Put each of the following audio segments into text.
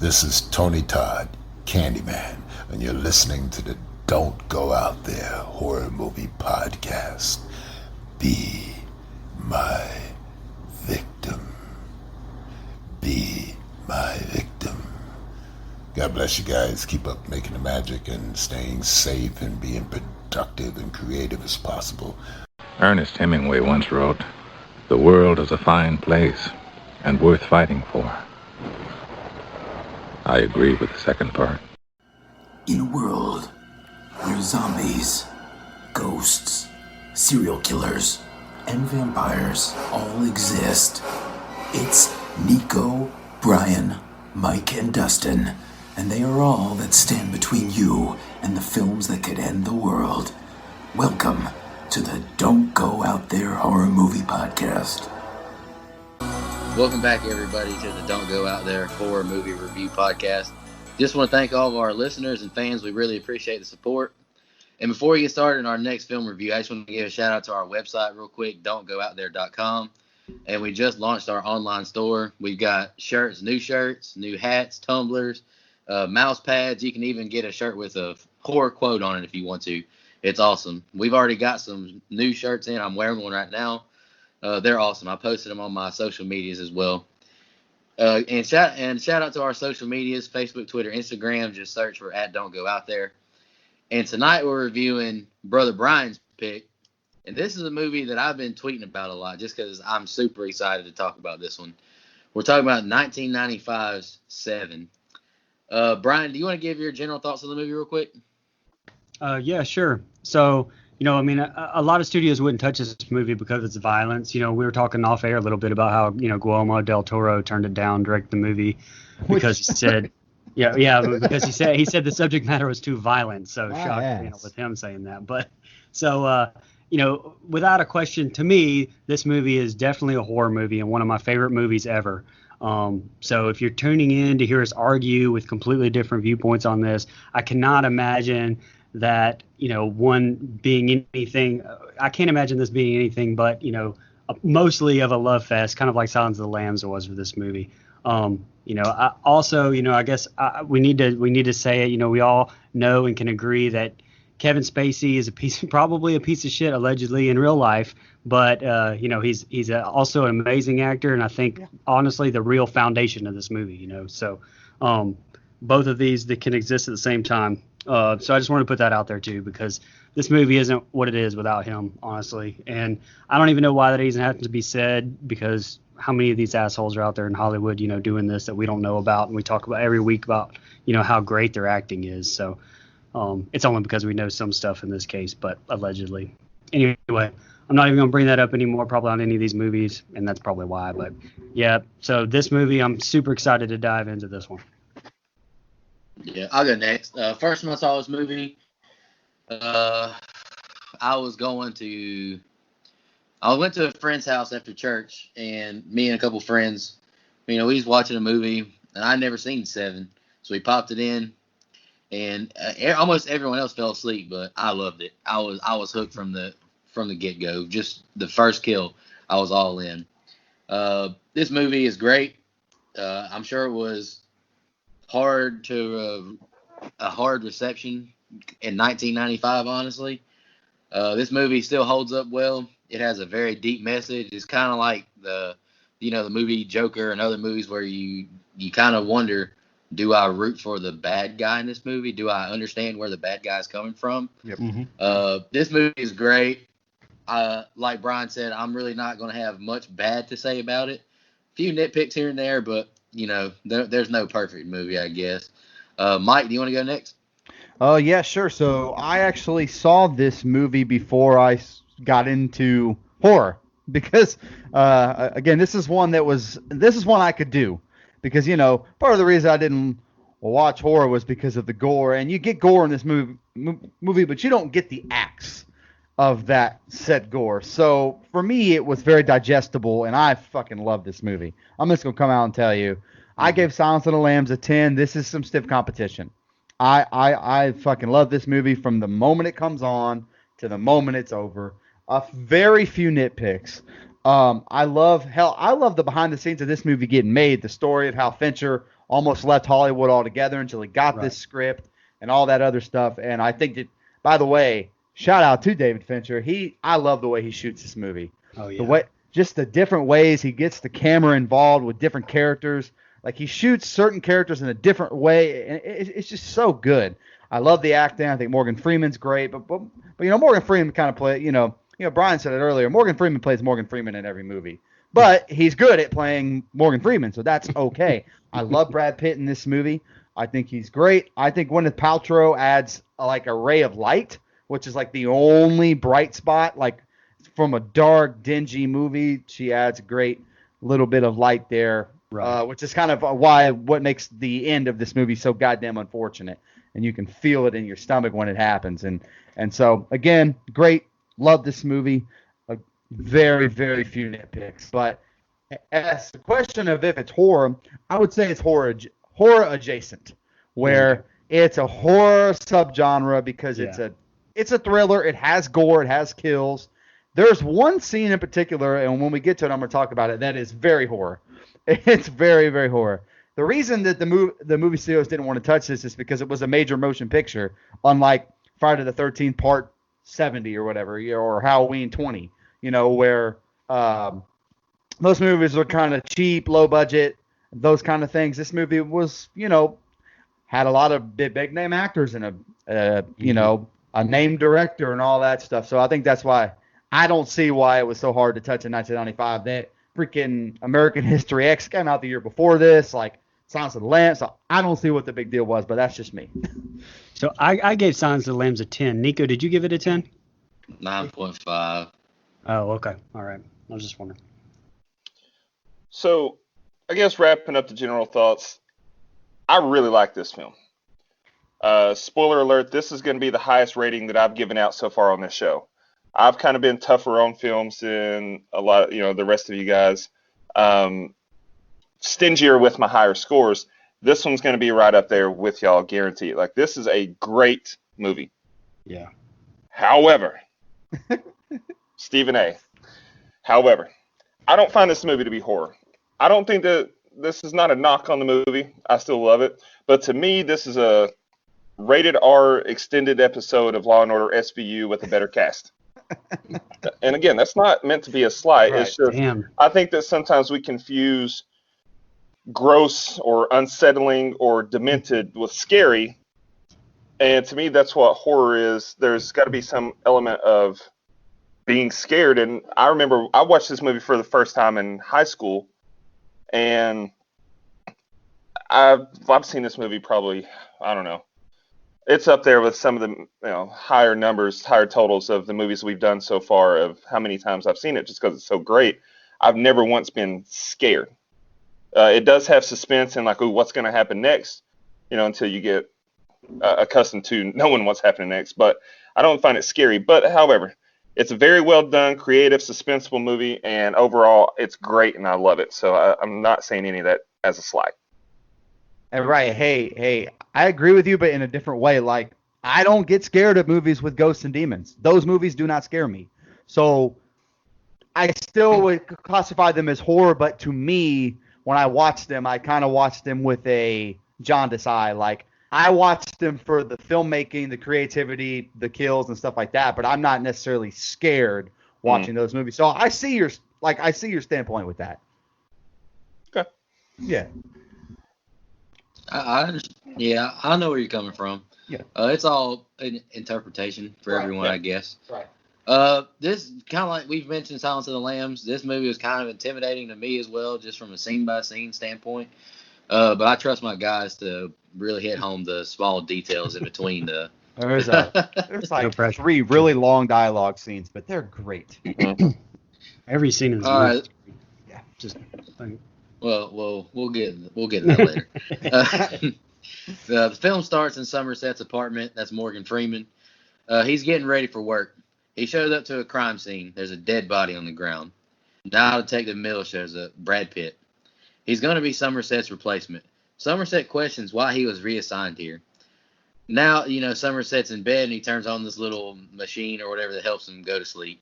This is Tony Todd, Candyman, and you're listening to the Don't Go Out There Horror Movie Podcast. Be my victim. Be my victim. God bless you guys. Keep up making the magic and staying safe and being productive and creative as possible. Ernest Hemingway once wrote, "The world is a fine place and worth fighting for." I agree with the second part. In a world where zombies, ghosts, serial killers, and vampires all exist, it's Nico, Brian, Mike, and Dustin, and they are all that stand between you and the films that could end the world. Welcome to the Don't Go Out There Horror Movie Podcast. Welcome back, everybody, to the Don't Go Out There Horror Movie Review Podcast. Just want to thank all of our listeners and fans. We really appreciate the support. And before we get started in our next film review, I just want to give a shout out to our website real quick, don'tgoouthere.com. And we just launched our online store. We've got shirts, new hats, tumblers, mouse pads. You can even get a shirt with a horror quote on it if you want to. It's awesome. We've already got some new shirts in. I'm wearing one right now. They're awesome. I posted them on my social medias as well. And shout out to our social medias, Facebook, Twitter, Instagram. Just search for @Don'tGoOutThere. And tonight we're reviewing Brother Brian's pick. And this is a movie that I've been tweeting about a lot just because I'm super excited to talk about this one. We're talking about 1995's Se7en. Brian, do you want to give your general thoughts on the movie real quick? Yeah, sure. So, a lot of studios wouldn't touch this movie because of its violence. We were talking off air a little bit about how, Guillermo del Toro turned it down, directed the movie because he said, because he said the subject matter was too violent. So shocked, with him saying that. But so, without a question, to me, this movie is definitely a horror movie and one of my favorite movies ever. So if you're tuning in to hear us argue with completely different viewpoints on this, I cannot imagine that, one being anything. I can't imagine this being anything but, mostly of a love fest, kind of like Silence of the Lambs was for this movie. I also, I guess we need to say it. We all know and can agree that Kevin Spacey is probably a piece of shit, allegedly in real life, but he's also an amazing actor, and I think honestly the real foundation of this movie. So both of these that can exist at the same time. So I just want to put that out there too, because this movie isn't what it is without him, honestly. And I don't even know why that even has to be said, because how many of these assholes are out there in Hollywood, doing this that we don't know about, and we talk about every week about, how great their acting is. So it's only because we know some stuff in this case, but allegedly. Anyway, I'm not even going to bring that up anymore, probably on any of these movies, and that's probably why. But yeah, so this movie, I'm super excited to dive into this one. Yeah, I'll go next. First time I saw this movie, I went to a friend's house after church, and me and a couple friends, we was watching a movie, and I'd never seen Se7en, so we popped it in, and almost everyone else fell asleep, but I loved it. I was hooked from the get go. Just the first kill, I was all in. This movie is great. I'm sure it was a hard reception in 1995, honestly. This movie still holds up well. It has a very deep message. It's kind of like the movie Joker and other movies where you kind of wonder, do I root for the bad guy in this movie? Do I understand where the bad guy is coming from? Yep. Mm-hmm. This movie is great. Like Brian said, I'm really not going to have much bad to say about it. A few nitpicks here and there, but there's no perfect movie, I guess. Mike, do you want to go next? Yeah, sure. So I actually saw this movie before I got into horror because, again, this is one I could do because, part of the reason I didn't watch horror was because of the gore, and you get gore in this movie, but you don't get the acts of that said gore. So for me, it was very digestible, and I fucking love this movie. I'm just gonna come out and tell you, I gave Silence of the Lambs a 10. This is some stiff competition. I fucking love this movie from the moment it comes on to the moment it's over. Very few nitpicks. I love the behind the scenes of this movie getting made. The story of how Fincher almost left Hollywood altogether until he got this script and all that other stuff. And I think that, by the way, shout out to David Fincher. I love the way he shoots this movie. Oh yeah. The way, just the different ways he gets the camera involved with different characters. Like he shoots certain characters in a different way, and it's just so good. I love the acting. I think Morgan Freeman's great, but Morgan Freeman kind of play. Brian said it earlier. Morgan Freeman plays Morgan Freeman in every movie, but he's good at playing Morgan Freeman, so that's okay. I love Brad Pitt in this movie. I think he's great. I think Gwyneth Paltrow adds like a ray of light, which is like the only bright spot. Like from a dark, dingy movie, she adds a great little bit of light there. Right. Which is kind of what makes the end of this movie so goddamn unfortunate, and you can feel it in your stomach when it happens. And so again, great, love this movie. Very, very few nitpicks, but as the question of if it's horror, I would say it's horror adjacent, where it's a horror subgenre because it's a thriller. It has gore, it has kills. There's one scene in particular, and when we get to it, I'm going to talk about it. That is very horror. It's very, very horror. The reason that the movie studios didn't want to touch this is because it was a major motion picture, unlike Friday the 13th Part 70 or whatever, or Halloween 20, where most movies were kind of cheap, low budget, those kind of things. This movie was, had a lot of big name actors and a named director and all that stuff. So I think that's why I don't see why it was so hard to touch in 1995. That freaking American History X came out the year before this, like Silence of the Lambs. So I don't see what the big deal was, but that's just me. So I gave Silence of the Lambs a 10. Nico, did you give it a 10? 9.5. Oh, okay. All right. I was just wondering. So I guess wrapping up the general thoughts, I really like this film. Spoiler alert, this is going to be the highest rating that I've given out so far on this show. I've kind of been tougher on films than a lot of, the rest of you guys. Stingier with my higher scores. This one's going to be right up there with y'all, guaranteed. Like, this is a great movie. Yeah. However, Stephen A. However, I don't find this movie to be horror. I don't think that this is not a knock on the movie. I still love it. But to me, this is a rated R extended episode of Law & Order SVU with a better cast. And again, that's not meant to be a slight. Right. It's just, I think that sometimes we confuse gross or unsettling or demented with scary. And to me, that's what horror is. There's got to be some element of being scared. And I remember I watched this movie for the first time in high school, and I've seen this movie probably, I don't know. It's up there with some of the higher numbers, higher totals of the movies we've done so far of how many times I've seen it, just because it's so great. I've never once been scared. It does have suspense and like, ooh, what's going to happen next? Until you get accustomed to knowing what's happening next. But I don't find it scary. But however, it's a very well done, creative, suspenseful movie, and overall, it's great, and I love it. So I'm not saying any of that as a slight. And right, hey, I agree with you, but in a different way. Like, I don't get scared of movies with ghosts and demons. Those movies do not scare me. So I still would classify them as horror, but to me, when I watch them, I kind of watch them with a jaundiced eye. Like, I watch them for the filmmaking, the creativity, the kills, and stuff like that, but I'm not necessarily scared watching those movies. So I see your standpoint with that. Okay. Yeah. I know where you're coming from. Yeah. It's all an interpretation for everyone, I guess. Right. This kind of like we've mentioned Silence of the Lambs. This movie was kind of intimidating to me as well, just from a scene by scene standpoint. But I trust my guys to really hit home the small details in between the. There's like 3 really long dialogue scenes, but they're great. Every scene is right. Yeah. Just. Well, we'll get to that later. The film starts in Somerset's apartment. That's Morgan Freeman. He's getting ready for work. He shows up to a crime scene. There's a dead body on the ground. Now Detective Mills shows up, Brad Pitt. He's going to be Somerset's replacement. Somerset questions why he was reassigned here. Now, Somerset's in bed and he turns on this little machine or whatever that helps him go to sleep.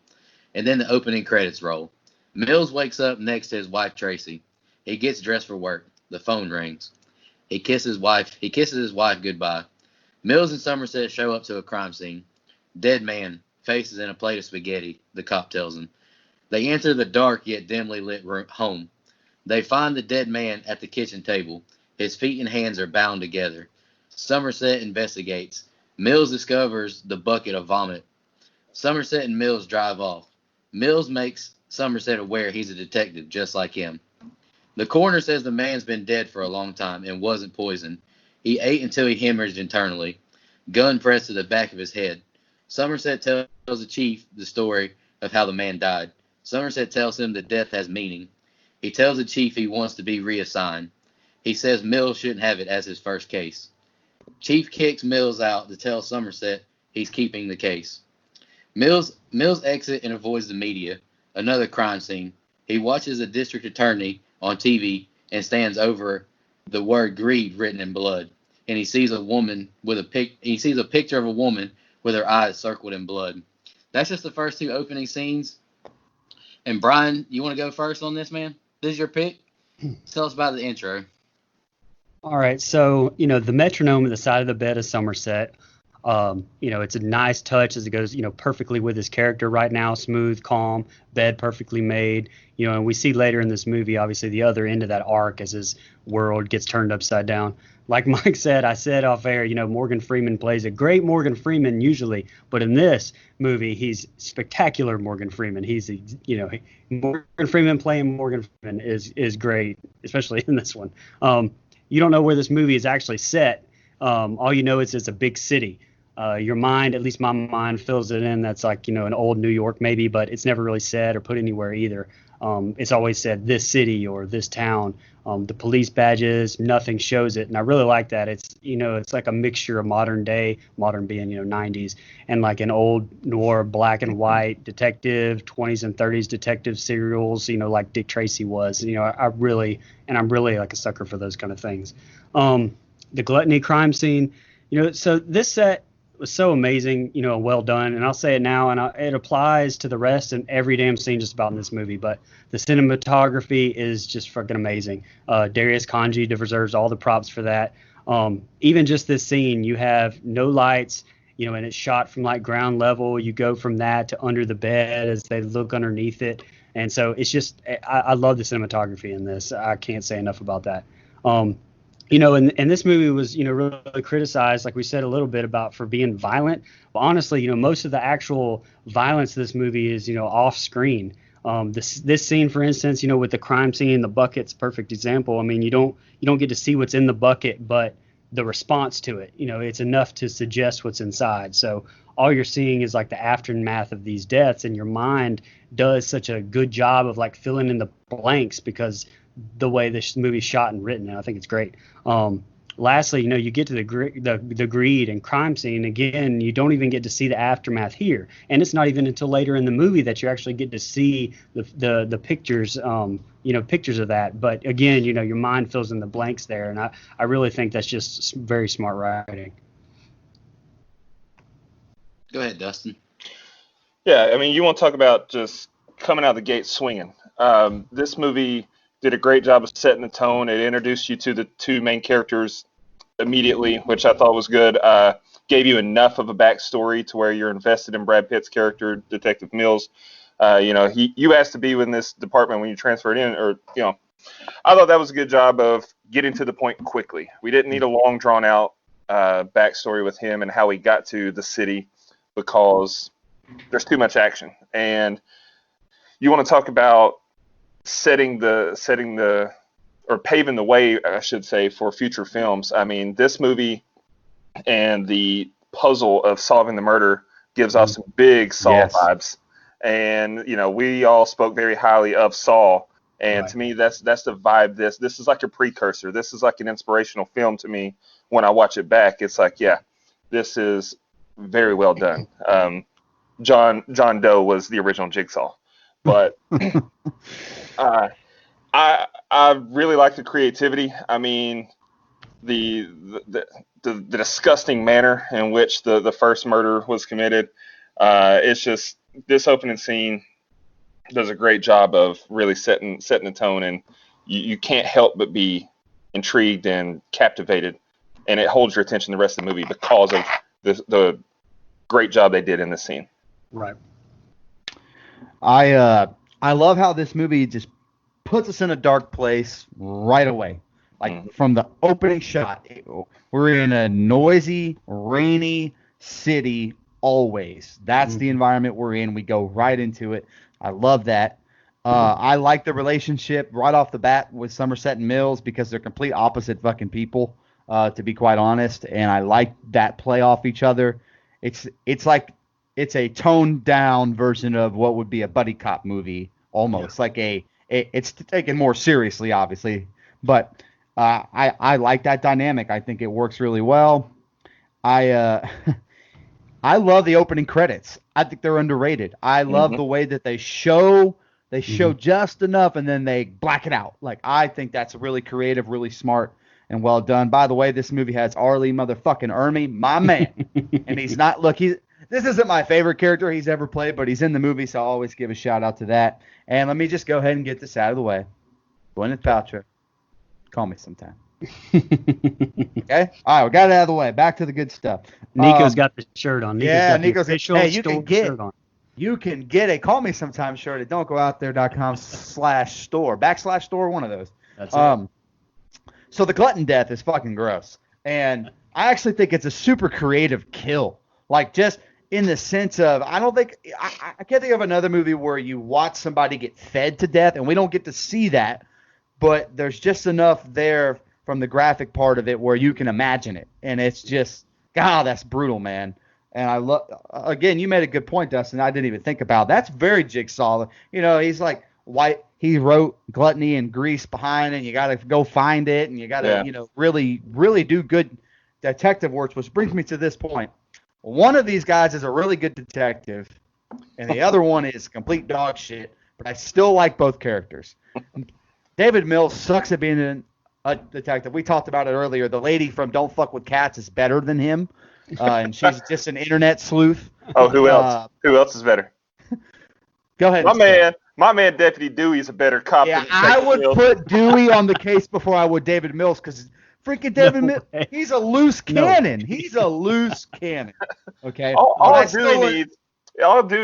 And then the opening credits roll. Mills wakes up next to his wife, Tracy. He gets dressed for work. The phone rings. He kisses his wife goodbye. Mills and Somerset show up to a crime scene. Dead man, faces in a plate of spaghetti, the cop tells him. They enter the dark yet dimly lit home. They find the dead man at the kitchen table. His feet and hands are bound together. Somerset investigates. Mills discovers the bucket of vomit. Somerset and Mills drive off. Mills makes Somerset aware he's a detective just like him. The coroner says the man's been dead for a long time and wasn't poisoned. He ate until he hemorrhaged internally. Gun pressed to the back of his head. Somerset tells the chief the story of how the man died. Somerset tells him that death has meaning. He tells the chief he wants to be reassigned. He says Mills shouldn't have it as his first case. Chief kicks Mills out to tell Somerset he's keeping the case. Mills exits and avoids the media. Another crime scene. He watches a district attorney on TV and stands over the word greed written in blood. And he sees a picture of a woman with her eyes circled in blood. That's just the first two opening scenes. And Brian, you want to go first on this, man? This is your pick. Tell us about the intro. All right, so the metronome at the side of the bed of Somerset. It's a nice touch as it goes, perfectly with his character right now, smooth, calm, bed perfectly made. And we see later in this movie, obviously, the other end of that arc as his world gets turned upside down. Like Mike said, I said off air, Morgan Freeman plays a great Morgan Freeman usually, but in this movie, he's spectacular Morgan Freeman. Morgan Freeman playing Morgan Freeman is great, especially in this one. You don't know where this movie is actually set. All you know is it's a big city. Your mind, at least my mind, fills it in. That's like, an old New York maybe, but it's never really said or put anywhere either. It's always said this city or this town. The police badges, nothing shows it. And I really like that. It's like a mixture of modern being, 90s, and like an old noir black and white detective, 20s and 30s detective serials, like Dick Tracy was. I'm really like a sucker for those kind of things. The gluttony crime scene, so this set was so amazing, well done. And I'll say it now, and it applies to the rest and every damn scene just about in this movie. But the cinematography is just fucking amazing. Darius Kanji deserves all the props for that. Even just this scene, you have no lights, and it's shot from like ground level. You go from that to under the bed as they look underneath it. And so it's just, I love the cinematography in this. I can't say enough about that. And this movie was, really criticized, like we said a little bit about, for being violent. But honestly, most of the actual violence of this movie is, off screen. This scene, for instance, with the crime scene, the bucket's a perfect example. I mean, you don't get to see what's in the bucket, but the response to it, it's enough to suggest what's inside. So all you're seeing is like the aftermath of these deaths, and your mind does such a good job of like filling in the blanks because the way this movie's shot and written, and I think it's great. Lastly, you get to the greed and crime scene. Again, you don't even get to see the aftermath here, and it's not even until later in the movie that you actually get to see the pictures, pictures of that. But again, your mind fills in the blanks there, and I really think that's just very smart writing. Go ahead, Dustin. Yeah, I mean, you want to talk about just coming out of the gate swinging. This movie did a great job of setting the tone. It introduced you to the two main characters immediately, which I thought was good. Gave you enough of a backstory to where you're invested in Brad Pitt's character, Detective Mills. You asked to be in this department when you transferred in, I thought that was a good job of getting to the point quickly. We didn't need a long, drawn out backstory with him and how he got to the city because there's too much action. And you want to talk about paving the way, I should say, for future films. I mean, this movie and the puzzle of solving the murder gives off some big Saw vibes. And, we all spoke very highly of Saw. And to me, that's the vibe. This is like a precursor. This is like an inspirational film to me. When I watch it back, it's like, yeah, this is very well done. John Doe was the original Jigsaw. But I really like the creativity. I mean, the disgusting manner in which the first murder was committed. It's just, this opening scene does a great job of really setting the tone, and you can't help but be intrigued and captivated, and it holds your attention the rest of the movie because of the great job they did in this scene. Right. I love how this movie just puts us in a dark place right away. Like from the opening shot, we're in a noisy, rainy city always. That's the environment we're in. We go right into it. I love that. I like the relationship right off the bat with Somerset and Mills because they're complete opposite fucking people, to be quite honest. And I like that play off each other. It's like it's a toned down version of what would be a buddy cop movie, almost like it's taken more seriously, obviously, but I like that dynamic. I think it works really well. I I love the opening credits. I think they're underrated. I love the way that they show just enough and then they black it out. Like I think that's really creative, really smart, and well done. By the way, this movie has Arlie motherfucking Ermy, my man, and he's not. Look, this isn't my favorite character he's ever played, but he's in the movie, so I'll always give a shout out to that. And let me just go ahead and get this out of the way. Gwyneth Paltrow, call me sometime. Okay? All right, we got it out of the way. Back to the good stuff. Nico's got the shirt on. Nico's official hey, shirt on. You can get a Call Me Sometime shirt at don'tgoouthere.com/store, one of those. That's it. So the glutton death is fucking gross. And I actually think it's a super creative kill. Like just in the sense of, I can't think of another movie where you watch somebody get fed to death, and we don't get to see that, but there's just enough there from the graphic part of it where you can imagine it. And it's just, God, that's brutal, man. And I love, again, you made a good point, Dustin. I didn't even think about. That's very Jigsaw. He's like white. He wrote gluttony and grease behind it. And you got to go find it, and you got to, really, really do good detective work. Which brings me to this point. One of these guys is a really good detective, and the other one is complete dog shit. But I still like both characters. David Mills sucks at being a detective. We talked about it earlier. The lady from Don't Fuck with Cats is better than him. And she's just an internet sleuth. Oh, who else? Who else is better? Go ahead. My man, Deputy Dewey is a better cop. Yeah, than I would Mills. put Dewey on the case before I would David Mills because freaking David Mills, he's a loose cannon. He's a loose cannon. Okay. All Dewey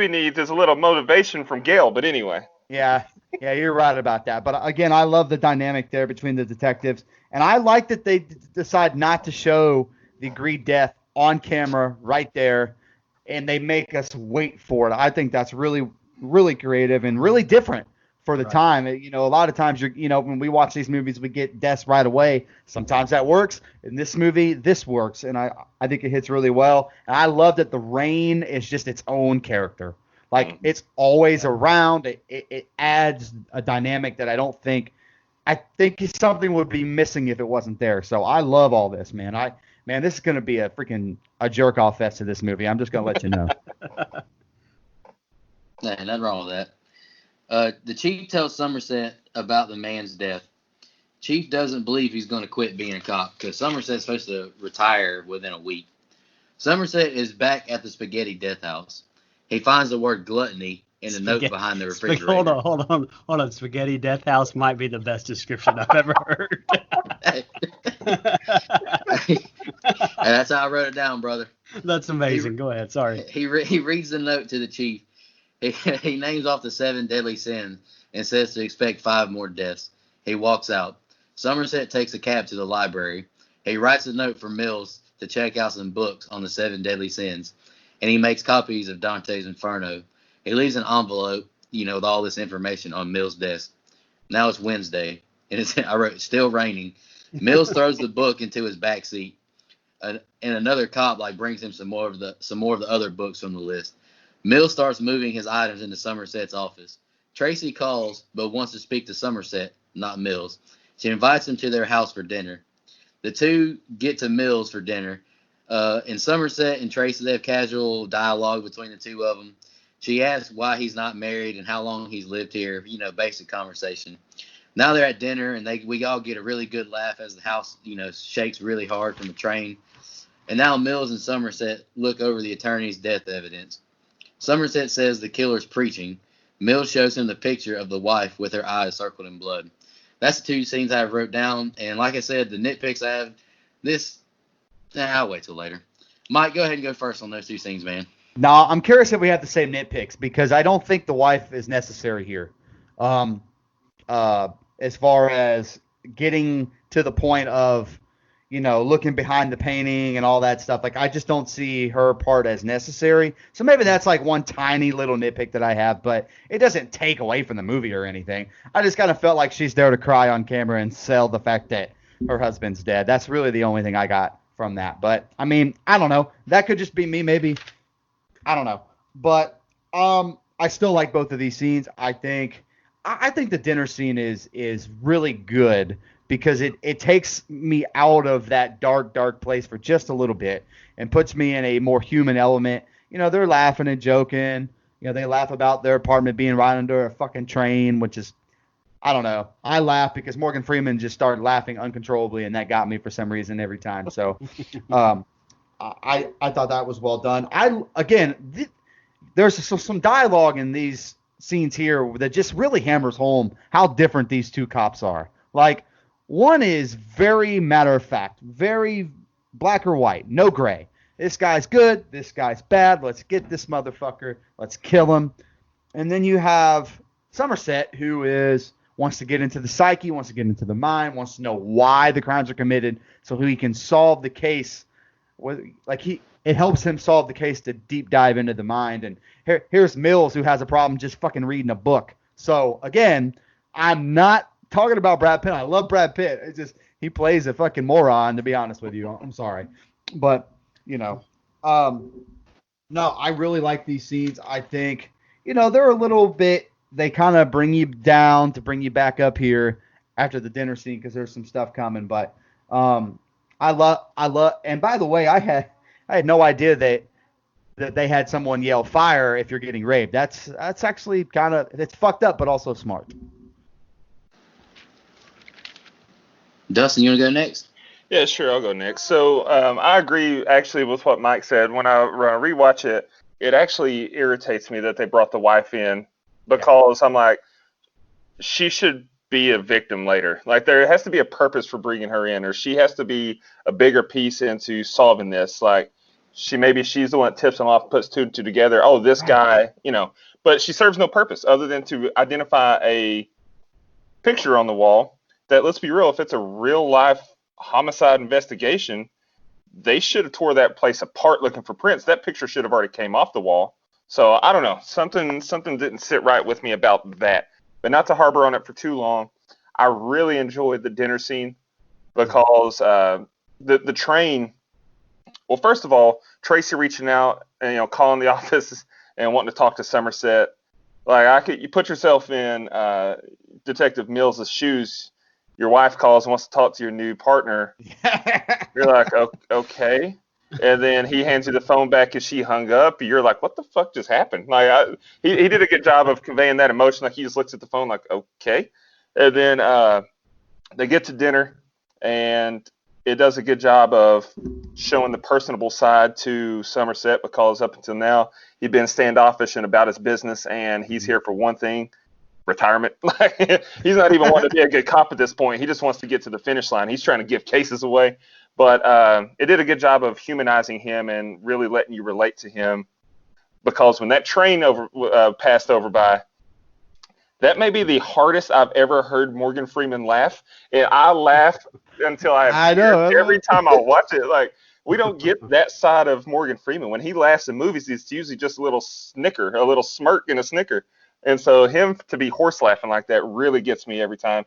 needs is a little motivation from Gale. But anyway. Yeah, you're right about that. But again, I love the dynamic there between the detectives, and I like that they decide not to show the agreed death on camera right there, and they make us wait for it. I think that's really, really creative and really different for the time. A lot of times when we watch these movies, we get deaths right away. Sometimes that works. In this movie, this works, and I think it hits really well. And I love that the rain is just its own character. Like it's always around. It adds a dynamic that I think something would be missing if it wasn't there. So I love all this, man. Man, this is going to be a jerk off fest to this movie. I'm just going to let you know. Nah, nothing wrong with that. The chief tells Somerset about the man's death. Chief doesn't believe he's going to quit being a cop because Somerset's supposed to retire within a week. Somerset is back at the spaghetti death house. He finds the word gluttony in a note behind the refrigerator. Hold on. Spaghetti death house might be the best description I've ever heard. That's how I wrote it down, brother. That's amazing. Go ahead. Sorry. He reads the note to the chief. He names off the 7 deadly sins and says to expect 5 more deaths. He walks out. Somerset takes a cab to the library. He writes a note for Mills to check out some books on the 7 deadly sins, and he makes copies of Dante's Inferno. He leaves an envelope, with all this information on Mills' desk. Now it's Wednesday, and I wrote, "It's still raining." Mills throws the book into his back seat, and another cop brings him some more of the other books from the list. Mills starts moving his items into Somerset's office. Tracy calls, but wants to speak to Somerset, not Mills. She invites him to their house for dinner. The two get to Mills for dinner. And Somerset and Tracy, they have casual dialogue between the two of them. She asks why he's not married and how long he's lived here, basic conversation. Now they're at dinner, and we all get a really good laugh as the house, shakes really hard from the train. And now Mills and Somerset look over the attorney's death evidence. Somerset says the killer's preaching. Mills shows him the picture of the wife with her eyes circled in blood. That's the two scenes I wrote down. And like I said, the nitpicks I have, I'll wait till later. Mike, go ahead and go first on those two scenes, man. No, I'm curious if we have the same nitpicks because I don't think the wife is necessary here. Um, as far as getting to the point of, looking behind the painting and all that stuff, like I just don't see her part as necessary. So maybe that's like one tiny little nitpick that I have, but it doesn't take away from the movie or anything. I just kind of felt like she's there to cry on camera and sell the fact that her husband's dead. That's really the only thing I got from that. But I mean, I don't know. That could just be me, maybe. I don't know. But I still like both of these scenes. I think the dinner scene is really good because it takes me out of that dark place for just a little bit and puts me in a more human element. They're laughing and joking. They laugh about their apartment being right under a fucking train, which is, I don't know. I laugh because Morgan Freeman just started laughing uncontrollably, and that got me for some reason every time. So I thought that was well done. There's some dialogue in these scenes here that just really hammers home how different these two cops are. Like, one is very matter of fact, very black or white, no gray. This guy's good, this guy's bad, let's get this motherfucker, let's kill him. And then you have Somerset, who wants to get into the psyche, wants to get into the mind, wants to know why the crimes are committed so he can solve the case. It helps him solve the case to deep dive into the mind. And here's Mills, who has a problem just fucking reading a book. So again, I'm not talking about Brad Pitt. I love Brad Pitt. It's just he plays a fucking moron, to be honest with you. I'm sorry, but no, I really like these scenes. I think they're a little bit. They kind of bring you down to bring you back up here after the dinner scene because there's some stuff coming. But I love. And by the way, I had no idea that they had someone yell fire if you're getting raped. That's actually it's fucked up, but also smart. Dustin, you want to go next? Yeah, sure, I'll go next. So I agree actually with what Mike said. When I rewatch it, it actually irritates me that they brought the wife in because I'm like, she should be a victim later. Like, there has to be a purpose for bringing her in, or she has to be a bigger piece into solving this. Like, she's the one that tips them off, puts two and two together. Oh, this guy, but she serves no purpose other than to identify a picture on the wall that, let's be real, if it's a real life homicide investigation, they should have tore that place apart looking for prints. That picture should have already came off the wall. So I don't know, something didn't sit right with me about that. But not to harbor on it for too long, I really enjoyed the dinner scene because the train. Well, first of all, Tracy reaching out and calling the office and wanting to talk to Somerset. Like, you put yourself in Detective Mills' shoes. Your wife calls and wants to talk to your new partner. You're like, okay. And then he hands you the phone back and she hung up. You're like, what the fuck just happened? Like, he did a good job of conveying that emotion. Like, he just looks at the phone like, okay. And then they get to dinner, and it does a good job of showing the personable side to Somerset because up until now, he'd been standoffish and about his business, and he's here for one thing. Retirement. He's not even wanting to be a good cop at this point. He just wants to get to the finish line. He's trying to give cases away. But it did a good job of humanizing him and really letting you relate to him. Because when that train passed over by, that may be the hardest I've ever heard Morgan Freeman laugh. And I laugh until I know every time I watch it. Like, we don't get that side of Morgan Freeman. When he laughs in movies, it's usually just a little snicker, a little smirk and a snicker. And so him to be horse laughing like that really gets me every time.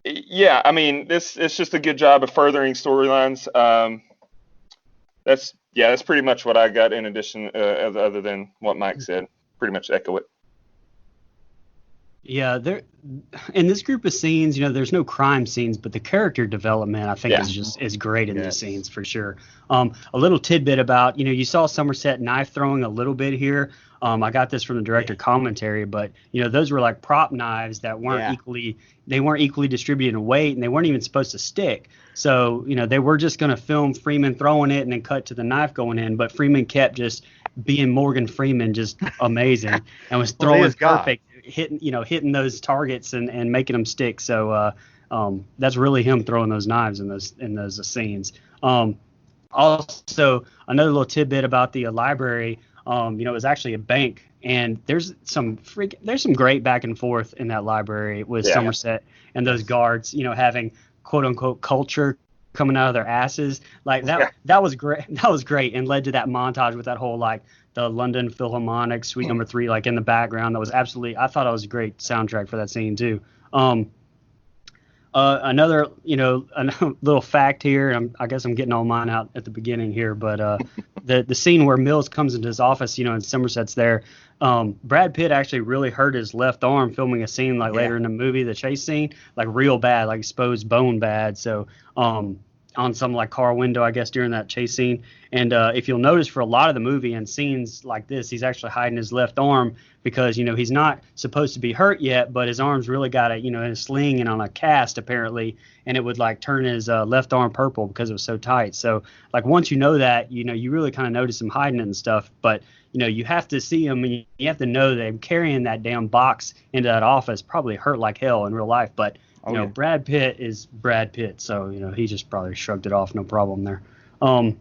Yeah, I mean, it's just a good job of furthering storylines. That's pretty much what I got in addition, other than what Mike said. Pretty much echo it. Yeah, in this group of scenes, there's no crime scenes, but the character development I think is great in these scenes for sure. A little tidbit about, you saw Somerset knife throwing a little bit here. I got this from the director commentary, but those were like prop knives that weren't equally distributed in weight, and they weren't even supposed to stick. So they were just going to film Freeman throwing it and then cut to the knife going in, but Freeman kept just being Morgan Freeman, just amazing, and was throwing perfect. hitting those targets and making them stick. So that's really him throwing those knives in those scenes. Also, another little tidbit about the library. It was actually a bank, and there's some great back and forth in that library with Somerset and those guards, having quote unquote culture coming out of their asses. Like that was great. That was great, and led to that montage with that whole like the London Philharmonic Suite Number 3 like in the background. That was absolutely. I thought it was a great soundtrack for that scene too. Another, a little fact here, and I guess I'm getting all mine out at the beginning here, but the scene where Mills comes into his office, and Somerset's there, Brad Pitt actually really hurt his left arm filming a scene later in the movie, the chase scene, like real bad, like exposed bone bad. So on some like car window, I guess, during that chase scene. And if you'll notice, for a lot of the movie and scenes like this, he's actually hiding his left arm because, he's not supposed to be hurt yet, but his arm's really got it, in a sling and on a cast apparently, and it would like turn his left arm purple because it was so tight. So like once you know that, you really kind of notice him hiding it and stuff, but you have to see him, and you have to know that carrying that damn box into that office probably hurt like hell in real life, but Brad Pitt is Brad Pitt, so he just probably shrugged it off, no problem there. The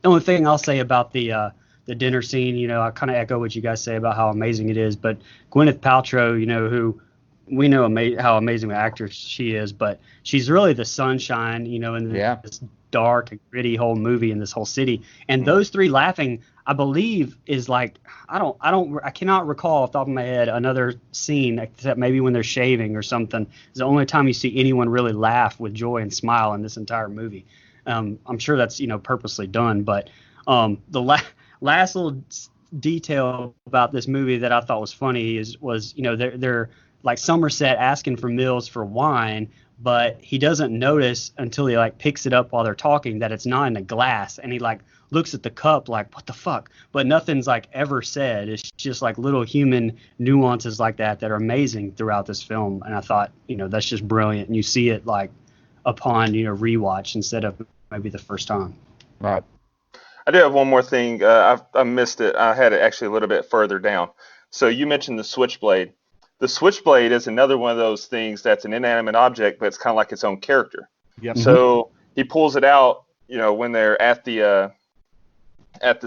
only thing I'll say about the dinner scene, I kind of echo what you guys say about how amazing it is, but Gwyneth Paltrow, who we know how amazing an actress she is, but she's really the sunshine, in this dark and gritty whole movie in this whole city. And those three laughing, I believe, is like I cannot recall off the top of my head another scene except maybe when they're shaving or something. It's the only time you see anyone really laugh with joy and smile in this entire movie. I'm sure that's purposely done, but the last little detail about this movie that I thought was funny was they're like Somerset asking for Mills for wine, but he doesn't notice until he like picks it up while they're talking that it's not in a glass, and he like looks at the cup like, what the fuck? But nothing's like ever said. It's just like little human nuances like that are amazing throughout this film, and I thought that's just brilliant, and you see it like upon rewatch instead of maybe the first time. Right. I do have one more thing. I missed it. I had it actually a little bit further down. So you mentioned the switchblade. The switchblade is another one of those things that's an inanimate object, but it's kind of like its own character. Yep. So he pulls it out, when they're at the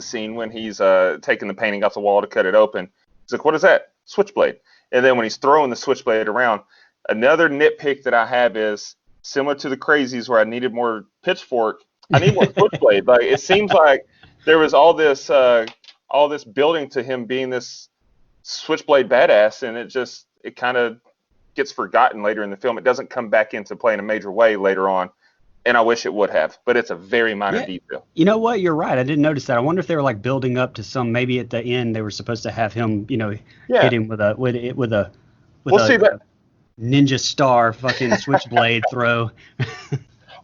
scene when he's taking the painting off the wall to cut it open. He's like, "What is that?" Switchblade. And then when he's throwing the switchblade around, another nitpick that I have is similar to the Crazies, where I needed more pitchfork. I need more switchblade. Like it seems like there was all this building to him being this switchblade badass, and it kind of gets forgotten later in the film. It doesn't come back into play in a major way later on, and I wish it would have, but it's a very minor detail. You know what? You're right. I didn't notice that. I wonder if they were like building up to some, maybe at the end they were supposed to have him, hit him with a ninja star fucking switchblade throw.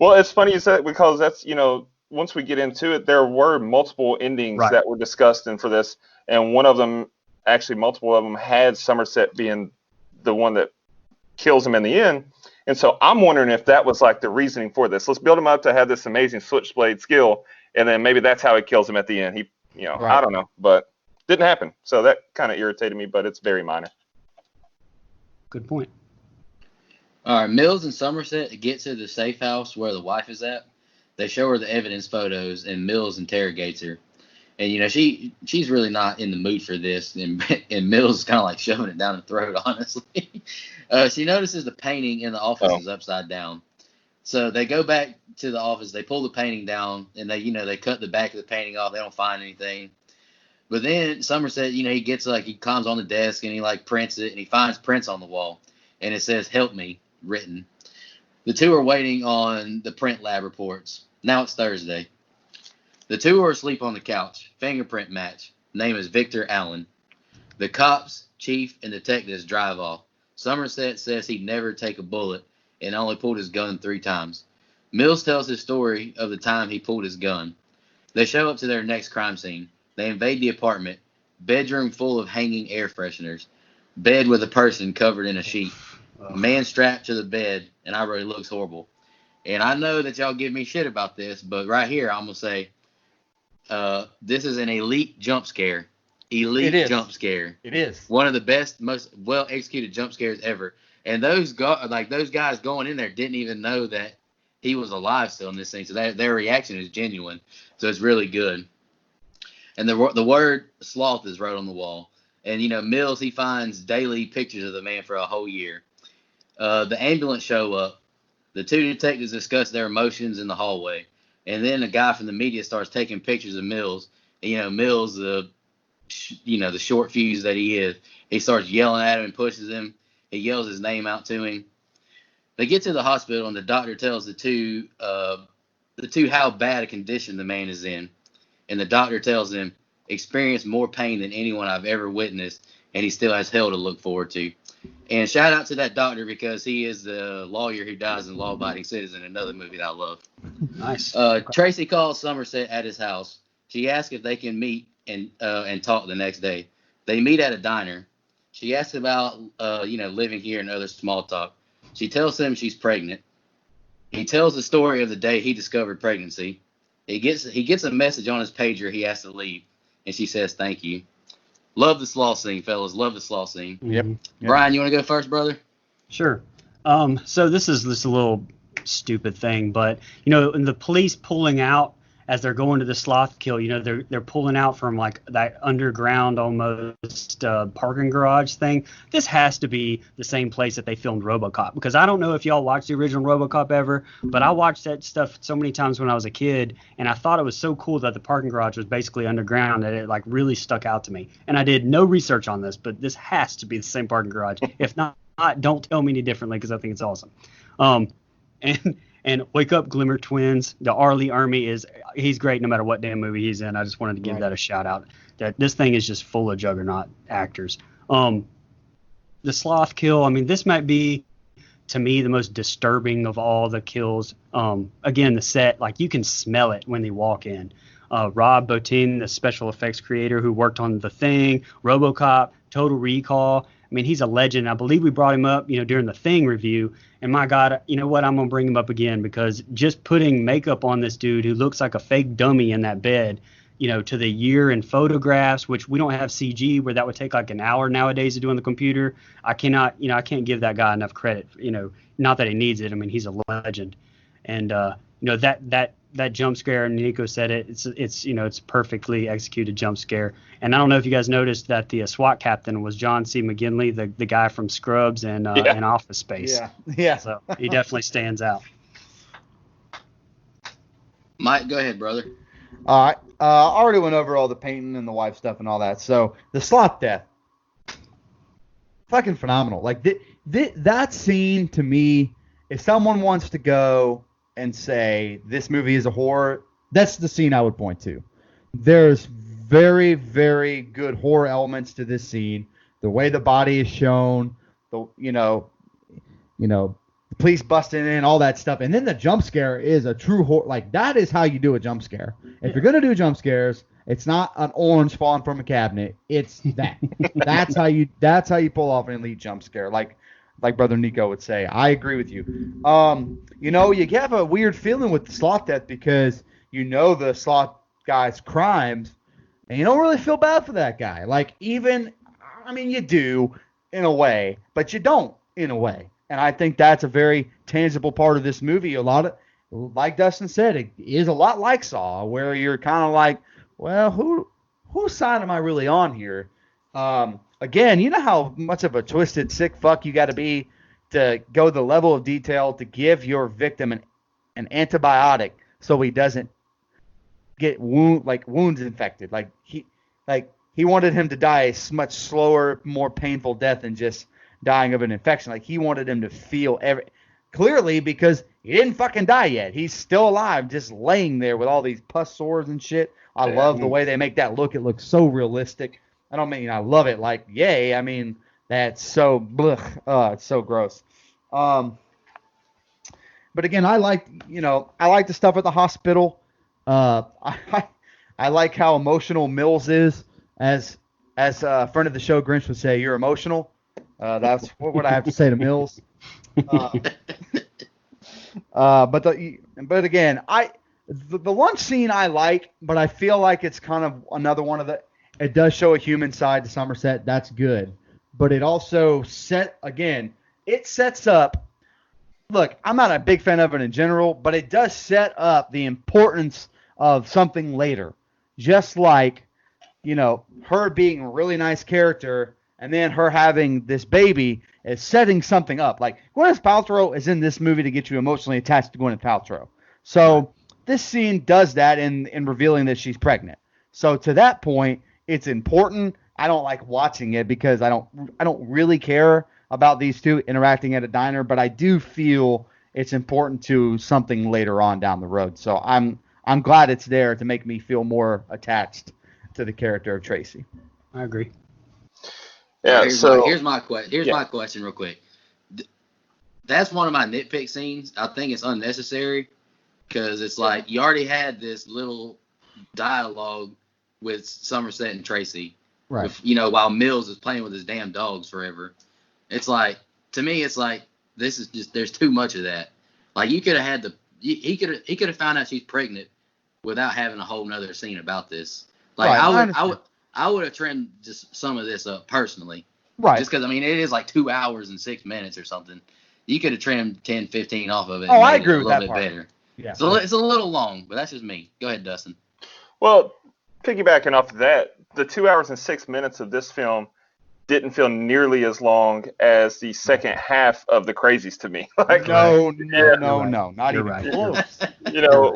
Well, it's funny you said it because that's, once we get into it, there were multiple endings that were discussed for this, and one of them, actually multiple of them, had Somerset being the one that kills him in the end. And so I'm wondering if that was like the reasoning for this. Let's build him up to have this amazing switchblade skill, and then maybe that's how he kills him at the end. I don't know, but didn't happen. So that kind of irritated me, but it's very minor. Good point. All right, Mills and Somerset get to the safe house where the wife is at. They show her the evidence photos, and Mills interrogates her. And, she's really not in the mood for this, and Mills is kind of like shoving it down her throat, honestly. She notices the painting in the office is upside down. So they go back to the office, they pull the painting down, and they cut the back of the painting off. They don't find anything. But then Somerset, he climbs on the desk, and he, prints it, and he finds prints on the wall. And it says, "Help me," written. The two are waiting on the print lab reports. Now it's Thursday. The two are asleep on the couch. Fingerprint match. Name is Victor Allen. The cops, chief, and detectives drive off. Somerset says he'd never take a bullet and only pulled his gun 3 times. Mills tells his story of the time he pulled his gun. They show up to their next crime scene. They invade the apartment. Bedroom full of hanging air fresheners. Bed with a person covered in a sheet. Man strapped to the bed, and I wrote, "It looks horrible." And I know that y'all give me shit about this, but right here I'm going to say, this is an elite jump scare. elite jump scare. It is one of the best, most well executed jump scares ever. And those guys going in there didn't even know that he was alive still in this scene, so their reaction is genuine. So it's really good. And the word sloth is right on the wall. And Mills, he finds daily pictures of the man for a whole year. The ambulance show up. The two detectives discuss their emotions in the hallway, and then a guy from the media starts taking pictures of Mills. And, Mills, the short fuse that he is, he starts yelling at him and pushes him. He yells his name out to him. They get to the hospital, and the doctor tells the two how bad a condition the man is in. And the doctor tells them, experienced more pain than anyone I've ever witnessed, and he still has hell to look forward to. And shout out to that doctor, because he is the lawyer who dies in Law Abiding Citizen, another movie that I love. Nice. Tracy calls Somerset at his house. She asks if they can meet and talk the next day. They meet at a diner. She asks about living here and other small talk. She tells him she's pregnant. He tells the story of the day he discovered pregnancy. He gets a message on his pager he has to leave, and she says thank you. Love the sloth scene, fellas. Love the sloth scene. Yep. Brian, you want to go first, brother? Sure. So this is just a little stupid thing, but in the police pulling out as they're going to the sloth kill, they're pulling out from like that underground almost parking garage thing. This has to be the same place that they filmed RoboCop, because I don't know if y'all watched the original RoboCop ever, but I watched that stuff so many times when I was a kid, and I thought it was so cool that the parking garage was basically underground that it like really stuck out to me. And I did no research on this, but this has to be the same parking garage. If not, don't tell me any differently, because I think it's awesome. And Wake Up Glimmer Twins, the Arlie Army he's great no matter what damn movie he's in. I just wanted to give that a shout out. That this thing is just full of juggernaut actors. The sloth kill, I mean, this might be to me the most disturbing of all the kills. Again, the set, like you can smell it when they walk in. Rob Bottin, the special effects creator who worked on The Thing, RoboCop, Total Recall. I mean, he's a legend. I believe we brought him up, during the Thing review. And my God, you know what? I'm going to bring him up again, because just putting makeup on this dude who looks like a fake dummy in that bed, to the year in photographs, which we don't have CG where that would take like an hour nowadays to do on the computer. I can't give that guy enough credit, not that he needs it. I mean, he's a legend. And, that jump scare, and Nico said it's perfectly executed jump scare. And I don't know if you guys noticed that the SWAT captain was John C. McGinley, the guy from Scrubs and Office Space. Yeah. So he definitely stands out. Mike, go ahead, brother. All right. I already went over all the painting and the wife stuff and all that. So the sloth death, fucking phenomenal. Like that scene to me, if someone wants to go and say this movie is a horror, that's the scene I would point to. There's very, very good horror elements to this scene. The way the body is shown, the police busting in, all that stuff, and then the jump scare is a true horror. Like that is how you do a jump scare. If you're gonna do jump scares, it's not an orange falling from a cabinet. It's that. That's how you pull off an elite jump scare. Like Brother Nico would say. I agree with you. You have a weird feeling with the sloth death, because the sloth guy's crimes, and you don't really feel bad for that guy. Like you do in a way, but you don't in a way. And I think that's a very tangible part of this movie. A lot of, like Dustin said, it is a lot like Saw, where you're kind of like, well, whose side am I really on here? Again, you know how much of a twisted, sick fuck you got to be to go the level of detail to give your victim an antibiotic so he doesn't get wounds infected. Like he wanted him to die a much slower, more painful death than just dying of an infection. Like he wanted him to feel clearly, because he didn't fucking die yet. He's still alive, just laying there with all these pus sores and shit. I love the way they make that look. It looks so realistic. I don't mean I love it like yay. I mean that's so blech. It's so gross. But again, I like the stuff at the hospital. I like how emotional Mills is, as a friend of the show Grinch would say, you're emotional. That's what I have to say to Mills. But again, the lunch scene I like, but I feel like it's kind of another one of the. It does show a human side to Somerset. That's good. But it also it sets up. Look, I'm not a big fan of it in general, but it does set up the importance of something later. Just like, her being a really nice character and then her having this baby is setting something up. Like, Gwyneth Paltrow is in this movie to get you emotionally attached to Gwyneth Paltrow. So this scene does that in revealing that she's pregnant. So to that point, it's important. I don't like watching it because I don't really care about these two interacting at a diner, but I do feel it's important to something later on down the road. So I'm glad it's there to make me feel more attached to the character of Tracy. I agree. Yeah. Here's my question real quick. That's one of my nitpick scenes. I think it's unnecessary because it's like you already had this little dialogue with Somerset and Tracy, right? While Mills is playing with his damn dogs forever. It's like, to me, it's like this is just, there's too much of that. Like, you could have had he could have found out she's pregnant without having a whole nother scene about this. Like, right, I would have trimmed just some of this up personally. Right. Just because, it is like 2 hours and 6 minutes or something. You could have trimmed 10, 15 off of it. Oh, I agree with that part. part. Better. Yeah. So it's a little long, but that's just me. Go ahead, Dustin. Well, piggybacking off of that, the 2 hours and 6 minutes of this film didn't feel nearly as long as the second half of The Crazies to me. Like, no, not even close.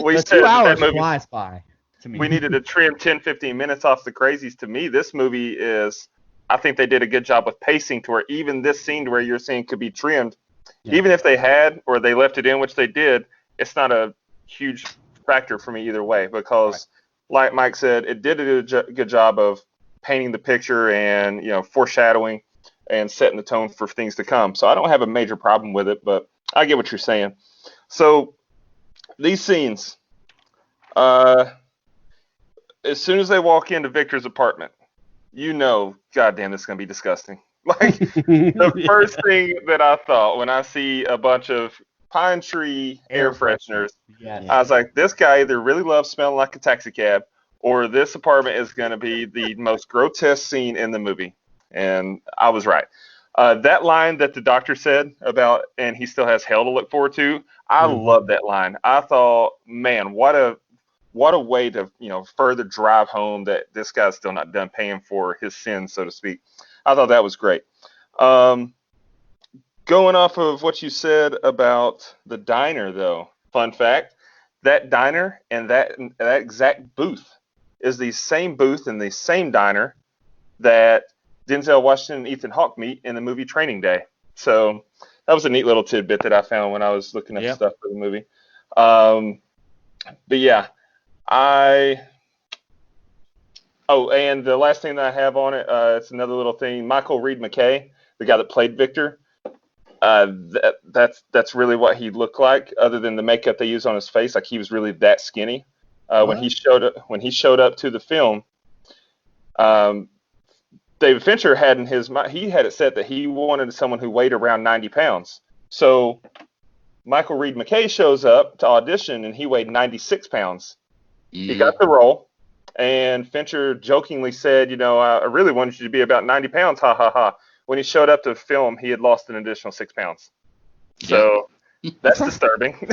We said 2 hours that movie flies by to me. We needed to trim 10, 15 minutes off The Crazies. To me, this movie is, I think they did a good job with pacing to where even this scene to where you're saying could be trimmed, even if they had or they left it in, which they did, it's not a huge factor for me either way because, like Mike said, it did a good job of painting the picture and, foreshadowing and setting the tone for things to come. So I don't have a major problem with it, but I get what you're saying. So these scenes, as soon as they walk into Victor's apartment, goddamn, this is going to be disgusting. Like, the first thing that I thought when I see a bunch of pine tree air fresheners, I was like, this guy either really loves smelling like a taxi cab or this apartment is going to be the most grotesque scene in the movie. And I was right. That line that the doctor said about, and he still has hell to look forward to, I love that line. I thought, man, what a way to, further drive home that this guy's still not done paying for his sins, so to speak. I thought that was great. Going off of what you said about the diner, though, fun fact, that diner and that exact booth is the same booth and the same diner that Denzel Washington and Ethan Hawke meet in the movie Training Day. So that was a neat little tidbit that I found when I was looking at stuff for the movie. But yeah, and the last thing that I have on it, it's another little thing. Michael Reed McKay, the guy that played Victor, that's really what he looked like, other than the makeup they used on his face. Like, he was really that skinny. When he showed up to the film, David Fincher had in his mind, he had it set that he wanted someone who weighed around 90 pounds. So Michael Reed McKay shows up to audition, and he weighed 96 pounds. He got the role, and Fincher jokingly said, I really wanted you to be about 90 pounds, ha, ha, ha. When he showed up to film, he had lost an additional 6 pounds. So that's disturbing.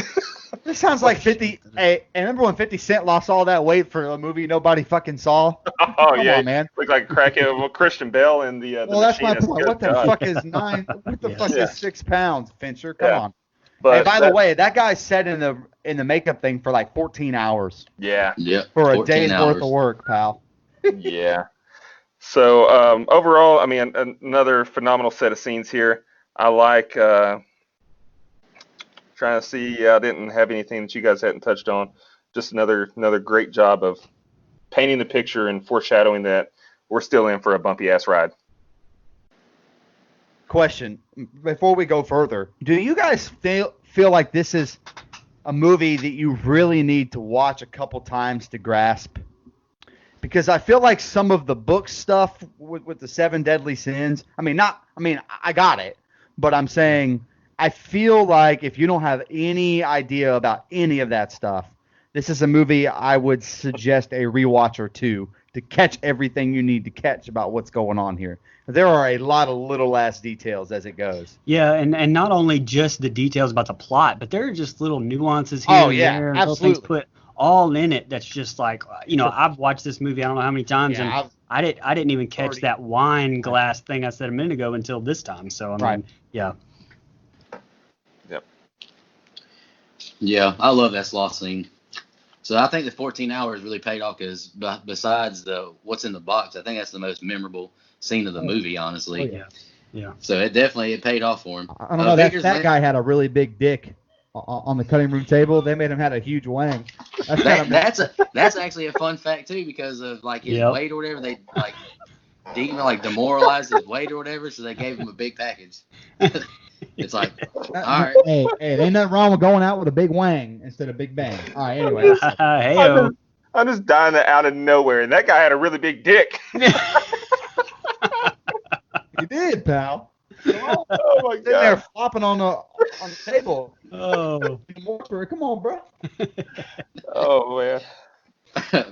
This sounds like 50. Hey, remember when 50 Cent lost all that weight for a movie nobody fucking saw? Oh, Come on, man. Looked like a crackhead. Well, Christian Bale and the well, that's my point. What the fuck is 9? What the fuck is 6 pounds, Fincher? Come on. But hey, by the way, that guy sat in the makeup thing for like 14 hours. Yeah. For a day's worth of work, pal. Yeah. So overall, another phenomenal set of scenes here. I like trying to see. I didn't have anything that you guys hadn't touched on. Just another great job of painting the picture and foreshadowing that we're still in for a bumpy ass ride. Question before we go further: do you guys feel like this is a movie that you really need to watch a couple times to grasp? Because I feel like some of the book stuff with the 7 deadly sins, I got it, but I'm saying I feel like if you don't have any idea about any of that stuff, this is a movie I would suggest a rewatch or two catch everything you need to catch about what's going on here. There are a lot of little ass details as it goes. Yeah, and not only just the details about the plot, but there are just little nuances here Oh, and yeah, there, little things absolutely. put all in it that's just like, I've watched this movie I don't know how many times, Yeah, and I didn't even catch already- that wine glass thing I said a minute ago until this time. So I mean, Right. yeah. Yep. Yeah, I love that sloth scene. So I think the 14 hours really paid off because besides the what's in the box, I think that's the most memorable scene of the movie, honestly. Yeah. Yeah. So it paid off for him. I don't know. That Victor's guy had a really big dick on the cutting room table. They made him had a huge wang. That's kind of that's actually a fun fact too because of like his Yep. weight or whatever. They like didn't even like demoralize his weight or whatever, so they gave him a big package. It's like, all right. Hey, there ain't nothing wrong with going out with a big wang instead of big bang. All right, anyway. Heyo. I'm just dying out of nowhere, and that guy had a really big dick. You did, pal. Oh my Sitting there god! flopping on the table. Oh. Come on, bro. Oh man!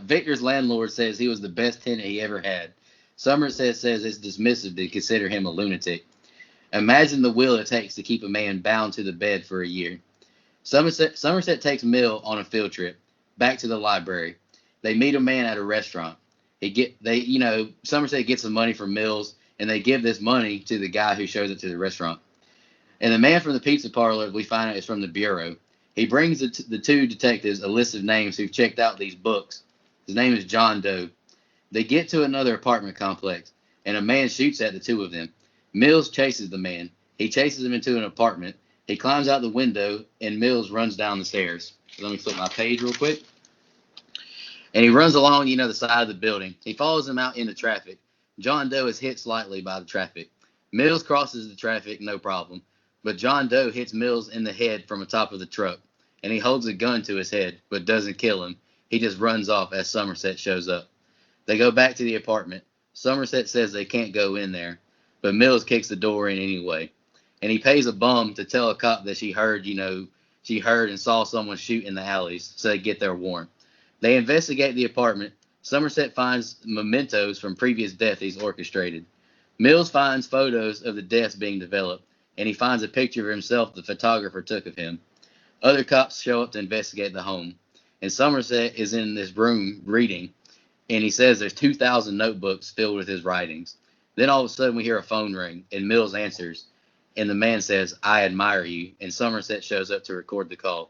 Victor's landlord says he was the best tenant he ever had. Somerset says it's dismissive to consider him a lunatic. Imagine the will it takes to keep a man bound to the bed for a year. Somerset takes Mill on a field trip back to the library. They meet a man at a restaurant. Somerset gets some money from Mills, and they give this money to the guy who shows it to the restaurant. And the man from the pizza parlor, we find out, is from the bureau. He brings the two detectives a list of names who've checked out these books. His name is John Doe. They get to another apartment complex, and a man shoots at the two of them. Mills chases the man. He chases him into an apartment. He climbs out the window, and Mills runs down the stairs. Let me flip my page real quick. And he runs along, the side of the building. He follows him out into traffic. John Doe is hit slightly by the traffic. Mills crosses the traffic, no problem. But John Doe hits Mills in the head from the top of the truck, and he holds a gun to his head, but doesn't kill him. He just runs off as Somerset shows up. They go back to the apartment. Somerset says they can't go in there, but Mills kicks the door in anyway. And he pays a bum to tell a cop that she heard and saw someone shoot in the alleys, so they get their warrant. They investigate the apartment. Somerset finds mementos from previous deaths he's orchestrated. Mills finds photos of the deaths being developed, and he finds a picture of himself the photographer took of him. Other cops show up to investigate the home, and Somerset is in this room reading, and he says there's 2,000 notebooks filled with his writings. Then all of a sudden we hear a phone ring, and Mills answers, and the man says, "I admire you," and Somerset shows up to record the call.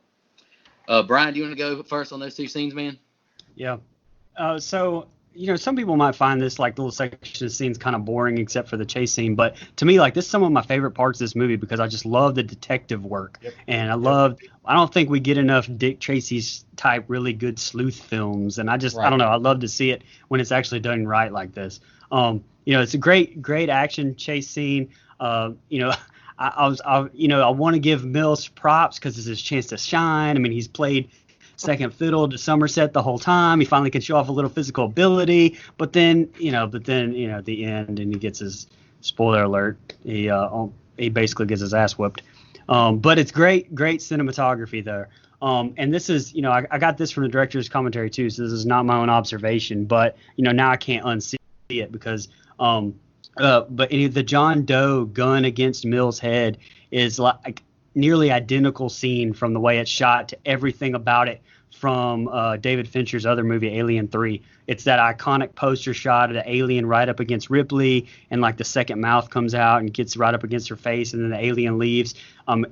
Brian, do you want to go first on those two scenes, man? Yeah. So, some people might find this like little section of scenes kind of boring except for the chase scene. But to me, like this is some of my favorite parts of this movie because I just love the detective work. Yep. And I don't think we get enough Dick Tracy's type really good sleuth films. And I don't know. I love to see it when it's actually done right like this. It's a great action chase scene. I want to give Mills props because it's his chance to shine. I mean, he's played second fiddle to Somerset the whole time. He finally can show off a little physical ability, but then at the end, and he gets his spoiler alert. He basically gets his ass whooped. But it's great cinematography there. And this is, I got this from the director's commentary too, so this is not my own observation, but now I can't unsee it because but the John Doe gun against Mills' head is like nearly identical scene from the way it's shot to everything about it from David Fincher's other movie, Alien 3. It's that iconic poster shot of the alien right up against Ripley, and like the second mouth comes out and gets right up against her face, and then the alien leaves.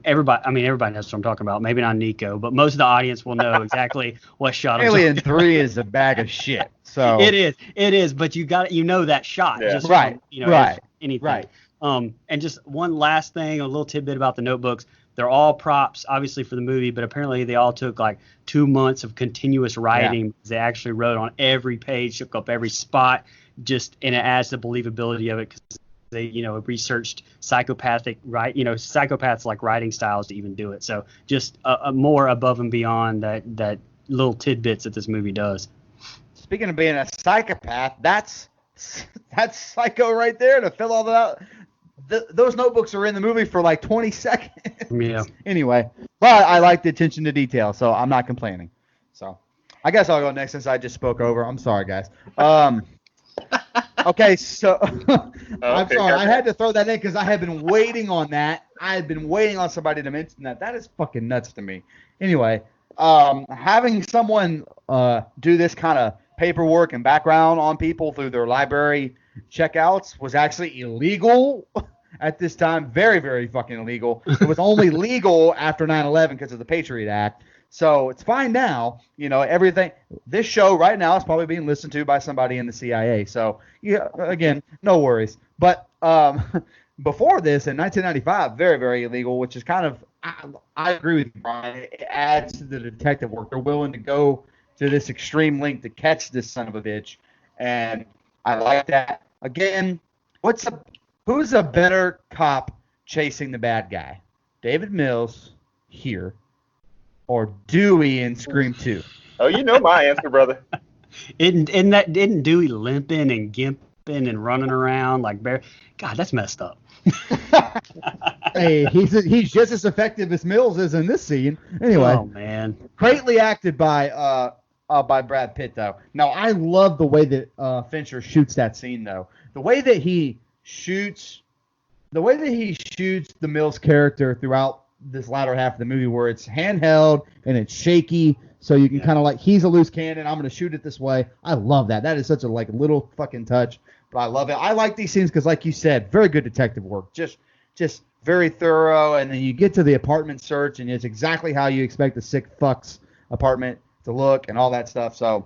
Everybody knows what I'm talking about. Maybe not Nico, but most of the audience will know exactly what shot. Alien 3 is a bag of shit. So it is, but you got that shot. Yeah. Just right, from, right, anything. Right. And just one last thing, a little tidbit about the notebooks. They're all props, obviously, for the movie, but apparently they all took like 2 months of continuous writing. Yeah. They actually wrote on every page, took up every spot, and it adds the believability of it because they, researched psychopaths like writing styles to even do it. So just a more above and beyond that little tidbits that this movie does. Speaking of being a psychopath, that's psycho right there to fill all that out. Those notebooks are in the movie for like 20 seconds. Yeah. Anyway, but I like the attention to detail, so I'm not complaining. So, I guess I'll go next since I just spoke over. I'm sorry, guys. Okay, so I'm Okay, sorry. I gotcha. had to throw that in because I had been waiting on that. I had been waiting on somebody to mention that. That is fucking nuts to me. Anyway, having someone do this kind of paperwork and background on people through their library checkouts was actually illegal at this time. Very, very fucking illegal. It was only legal after 9/11 because of the Patriot Act. So it's fine now. You know, everything. This show right now is probably being listened to by somebody in the CIA. So, yeah, again, no worries. But before this, in 1995, very, very illegal, which is kind of, I agree with you, Brian. It adds to the detective work. They're willing to go to this extreme length to catch this son of a bitch. And I like that. Again, who's a better cop chasing the bad guy? David Mills here or Dewey in Scream 2? Oh, you know my answer, brother. Isn't Dewey limping and gimping and running around like bear? God, that's messed up. Hey, he's just as effective as Mills is in this scene. Anyway, Oh man. Greatly acted by Brad Pitt, though. Now, I love the way that Fincher shoots that scene, though. The way that he shoots the Mills character throughout this latter half of the movie, where it's handheld and it's shaky, so you can kind of like, he's a loose cannon, I'm going to shoot it this way. I love that. That is such a like little fucking touch, but I love it. I like these scenes because, like you said, very good detective work. Just very thorough, and then you get to the apartment search, and it's exactly how you expect a sick fuck's apartment to look and all that stuff. So,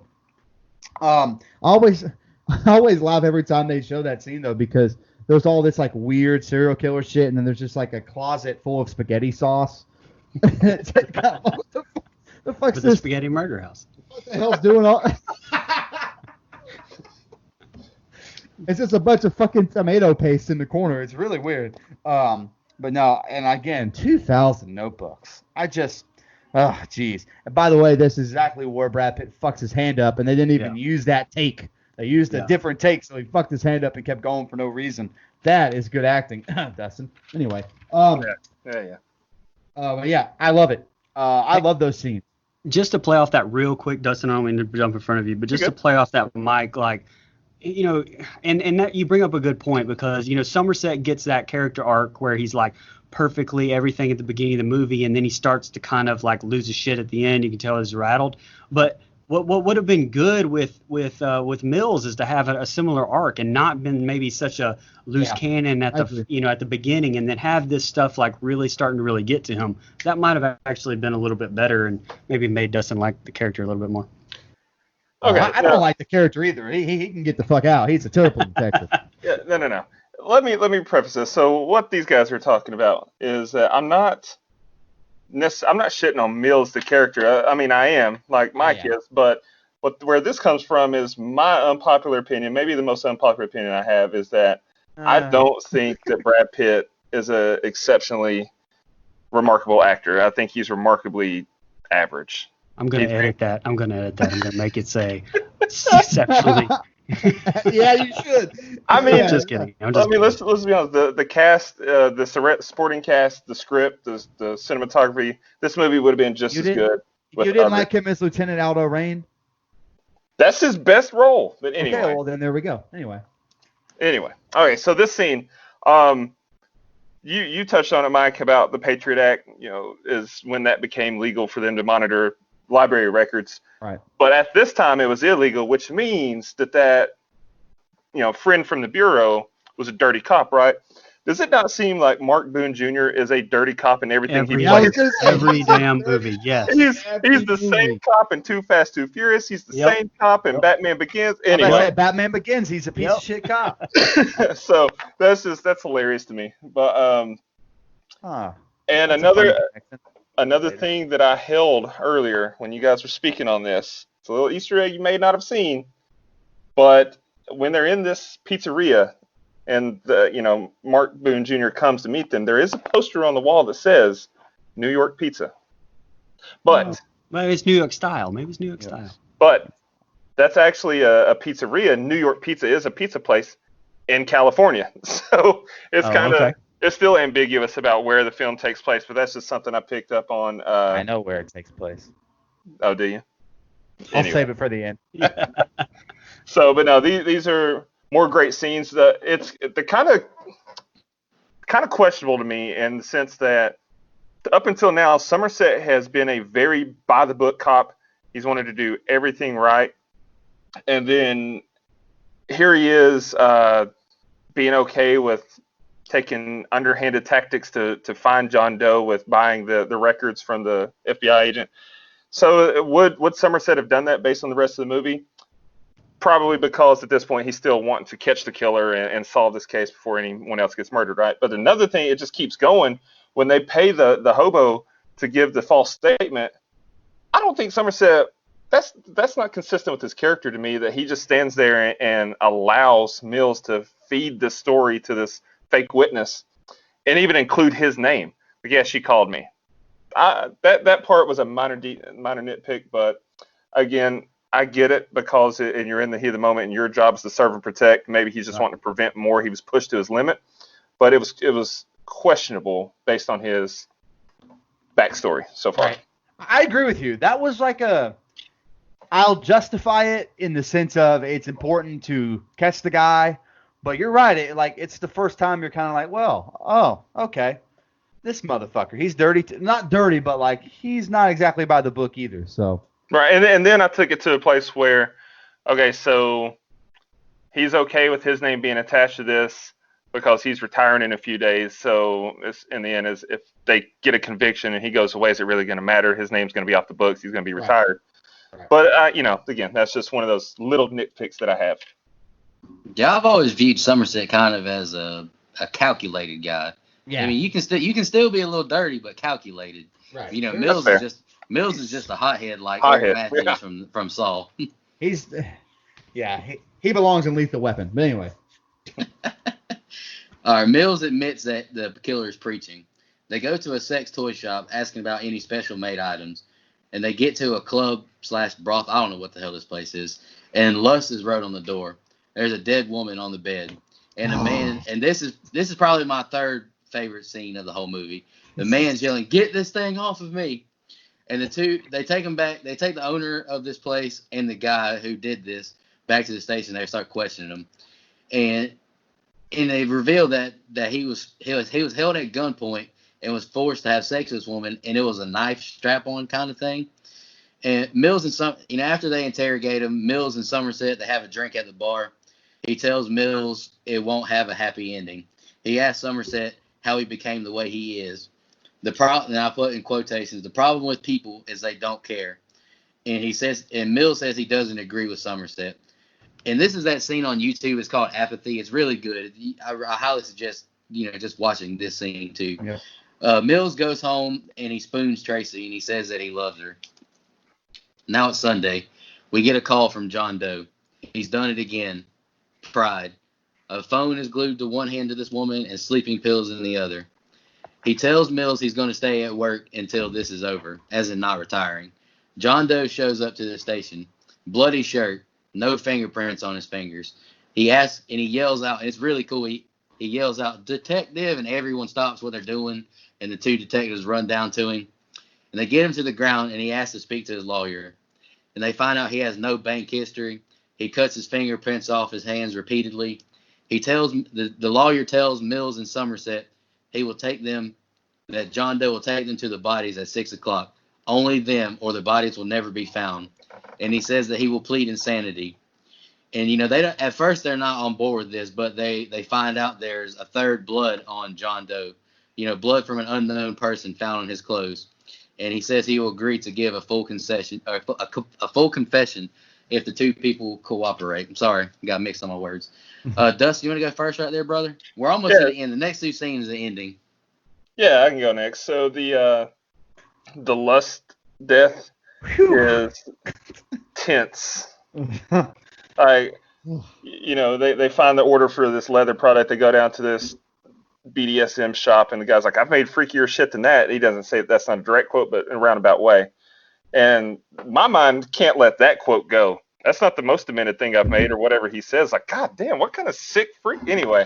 I always laugh every time they show that scene though, because there's all this like weird serial killer shit, and then there's just like a closet full of spaghetti sauce. It's like, God, what the fuck's For the this? spaghetti murder house. What the hell's doing all? It's just a bunch of fucking tomato paste in the corner. it's really weird. But no, and again, 2000 Notebooks. Oh, jeez. And by the way, this is exactly where Brad Pitt fucks his hand up, and they didn't even use that take. They used a different take, so he fucked his hand up and kept going for no reason. That is good acting, Dustin. Anyway, Yeah. but yeah, I love it. I love those scenes. Just to play off that real quick, Dustin, I don't mean to jump in front of you, but just to play off that, Mike, like, you know, and that you bring up a good point, because, you know, Somerset gets that character arc where he's like perfectly everything at the beginning of the movie, and then he starts to kind of like lose his shit at the end. You can tell he's rattled. But what would have been good with Mills is to have a similar arc and not been maybe such a loose cannon at the beginning, and then have this stuff like really starting to really get to him. That might have actually been a little bit better and maybe made Dustin like the character a little bit more. Okay. I don't like the character either. He can get the fuck out. He's a terrible detective. Yeah, no. Let me preface this. So what these guys are talking about is that I'm not shitting on Mills the character. I mean, I am, like Mike is, but where this comes from is my unpopular opinion. Maybe the most unpopular opinion I have is that I don't think that Brad Pitt is a exceptionally remarkable actor. I think he's remarkably average. I'm going to edit that. I'm going to make it say exceptionally. Yeah, you should. I mean, just kidding. Let's be honest. The cast, the supporting cast, the script, the cinematography. This movie would have been just as good. You didn't like him as Lieutenant Aldo Rain? That's his best role. But anyway. Okay, well then there we go. Anyway. Okay. So this scene, you touched on it, Mike, about the Patriot Act. You know, is when that became legal for them to monitor library records. Right. But at this time it was illegal, which means that friend from the Bureau was a dirty cop, right? Does it not seem like Mark Boone Jr. is a dirty cop in everything he plays? Every damn movie, yes. He's the same cop in Too Fast, Too Furious. He's the same cop in Batman Begins. Anyway, Batman Begins. He's a piece of shit cop. So that's hilarious to me. But and another thing that I held earlier when you guys were speaking on this, it's a little Easter egg you may not have seen, but when they're in this pizzeria and Mark Boone Jr. comes to meet them, there is a poster on the wall that says New York Pizza. But maybe it's New York style. Maybe it's New York style. But that's actually a pizzeria. New York Pizza is a pizza place in California. So it's it's still ambiguous about where the film takes place, but that's just something I picked up on. I know where it takes place. Oh, do you? I'll save it for the end. So, but no, these are more great scenes. They're kind of questionable to me in the sense that up until now, Somerset has been a very by the book cop. He's wanted to do everything right, and then here he is being okay with taking underhanded tactics to find John Doe with buying the records from the FBI agent. So would Somerset have done that based on the rest of the movie? Probably, because at this point he's still wanting to catch the killer and solve this case before anyone else gets murdered, right? But another thing, it just keeps going. When they pay the hobo to give the false statement, I don't think Somerset, that's not consistent with his character to me, that he just stands there and allows Mills to feed the story to this fake witness and even include his name. But yeah, she called me. That part was a minor nitpick, but again, I get it because and you're in the heat of the moment, and your job is to serve and protect. Maybe he's just wanting to prevent more. He was pushed to his limit, but it was questionable based on his backstory so far. Right. I agree with you. That was like I'll justify it in the sense of it's important to catch the guy, but you're right. It's the first time you're kind of like, well, oh, okay, this motherfucker, he's dirty. Not dirty, but like he's not exactly by the book either. So. Right, and then I took it to a place where, okay, so he's okay with his name being attached to this because he's retiring in a few days. So in the end, is if they get a conviction and he goes away, is it really going to matter? His name's going to be off the books. He's going to be retired. Right. But again, that's just one of those little nitpicks that I have. Yeah, I've always viewed Somerset kind of as a calculated guy. Yeah. I mean, you can still be a little dirty, but calculated. Right. Mills is just a hothead like Eric Matthews from Saw. He belongs in Lethal Weapon. But anyway. All right, Mills admits that the killer is preaching. They go to a sex toy shop asking about any special made items, and they get to a club/broth. I don't know what the hell this place is. And Lust is wrote on the door. There's a dead woman on the bed, and a man. And this is probably my third favorite scene of the whole movie. The man's yelling, "Get this thing off of me!" And they take him back. They take the owner of this place and the guy who did this back to the station. They start questioning him, and they reveal that he was held at gunpoint and was forced to have sex with this woman, and it was a knife strap-on kind of thing. And Mills after they interrogate him, Mills and Somerset, they have a drink at the bar. He tells Mills it won't have a happy ending. He asks Somerset how he became the way he is. And I put in quotations, the problem with people is they don't care. And Mills says he doesn't agree with Somerset. And this is that scene on YouTube. It's called Apathy. It's really good. I highly suggest, just watching this scene too. Yeah. Mills goes home and he spoons Tracy and he says that he loves her. Now it's Sunday. We get a call from John Doe. He's done it again. Pride. A phone is glued to one hand of this woman and sleeping pills in the other. He tells Mills he's going to stay at work until this is over, as in not retiring. John Doe shows up to the station. Bloody shirt, no fingerprints on his fingers. He asks, and he yells out, and it's really cool. He yells out, "Detective," and everyone stops what they're doing, and the two detectives run down to him. And they get him to the ground, and he asks to speak to his lawyer. And they find out he has no bank history. He cuts his fingerprints off his hands repeatedly. The lawyer tells Mills and Somerset that John Doe will take them to the bodies at 6 o'clock. Only them, or the bodies will never be found. And he says that he will plead insanity. And, at first they're not on board with this, but they find out there's a third blood on John Doe. Blood from an unknown person found on his clothes. And he says he will agree to give a full concession, or a full confession if the two people cooperate. I'm sorry, got mixed on my words. Dustin, you want to go first right there, brother? We're almost at the end. The next two scenes are the ending. Yeah, I can go next. So the Lust death is tense. They find the order for this leather product. They go down to this BDSM shop, and the guy's like, "I've made freakier shit than that." He doesn't say that's not a direct quote, but in a roundabout way. And my mind can't let that quote go. That's not the most demented thing I've made, or whatever he says. Like, God damn, what kind of sick freak? Anyway.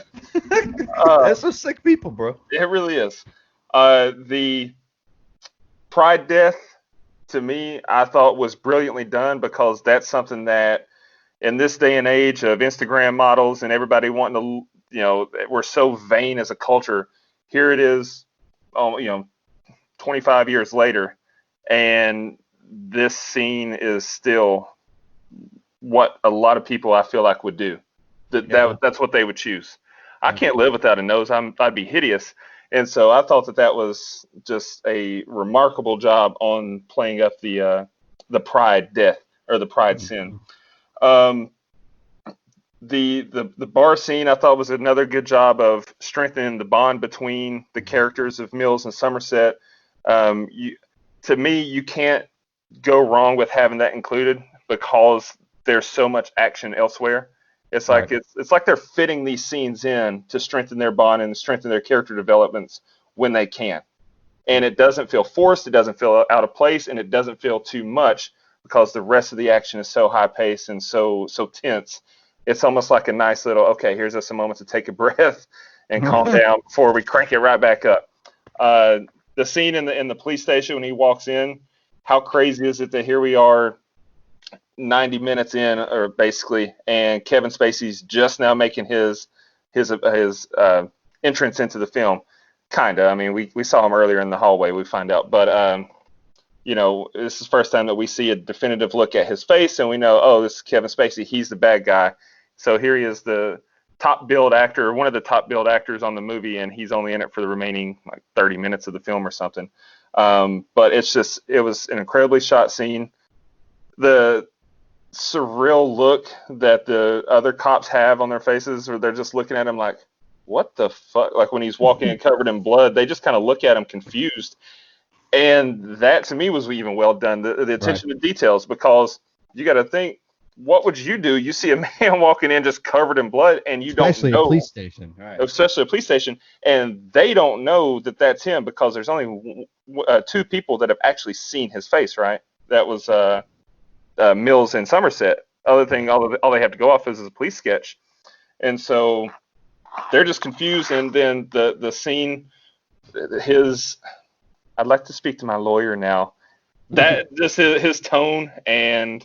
That's some sick people, bro. It really is. The Pride death to me, I thought was brilliantly done, because that's something that in this day and age of Instagram models and everybody wanting to, we're so vain as a culture. Here it is, 25 years later, and this scene is still what a lot of people, I feel like, would do. That's what they would choose. I can't live without a nose. I'd be hideous. And so I thought that was just a remarkable job on playing up the pride death, or the pride sin. The bar scene, I thought, was another good job of strengthening the bond between the characters of Mills and Somerset. To me, you can't go wrong with having that included, because there's so much action elsewhere. It's like it's like they're fitting these scenes in to strengthen their bond and strengthen their character developments when they can. And it doesn't feel forced, it doesn't feel out of place, and it doesn't feel too much, because the rest of the action is so high paced and so tense. It's almost like a nice little, okay, here's us a moment to take a breath and calm down before we crank it right back up. The scene in the police station when he walks in, how crazy is it that here we are 90 minutes in, or basically, and Kevin Spacey's just now making his entrance into the film. Kinda. I mean, we saw him earlier in the hallway, we find out, but this is the first time that we see a definitive look at his face, and we know, oh, this is Kevin Spacey. He's the bad guy. So here he is, the top billed actor, one of the top billed actors on the movie, and he's only in it for the remaining 30 minutes of the film or something. But it was an incredibly shot scene. The surreal look that the other cops have on their faces, or they're just looking at him like, what the fuck? Like when he's walking and covered in blood, they just kind of look at him confused. And that, to me, was even well done. The attention to details, because you got to think, what would you do? You see a man walking in just covered in blood, and you don't know. Especially a police station. Right. Especially a police station, and they don't know that that's him, because there's only two people that have actually seen his face, right? That was Mills and Somerset. All they have to go off is a police sketch. And so they're just confused, and then the scene, I'd like to speak to my lawyer now. That just his tone and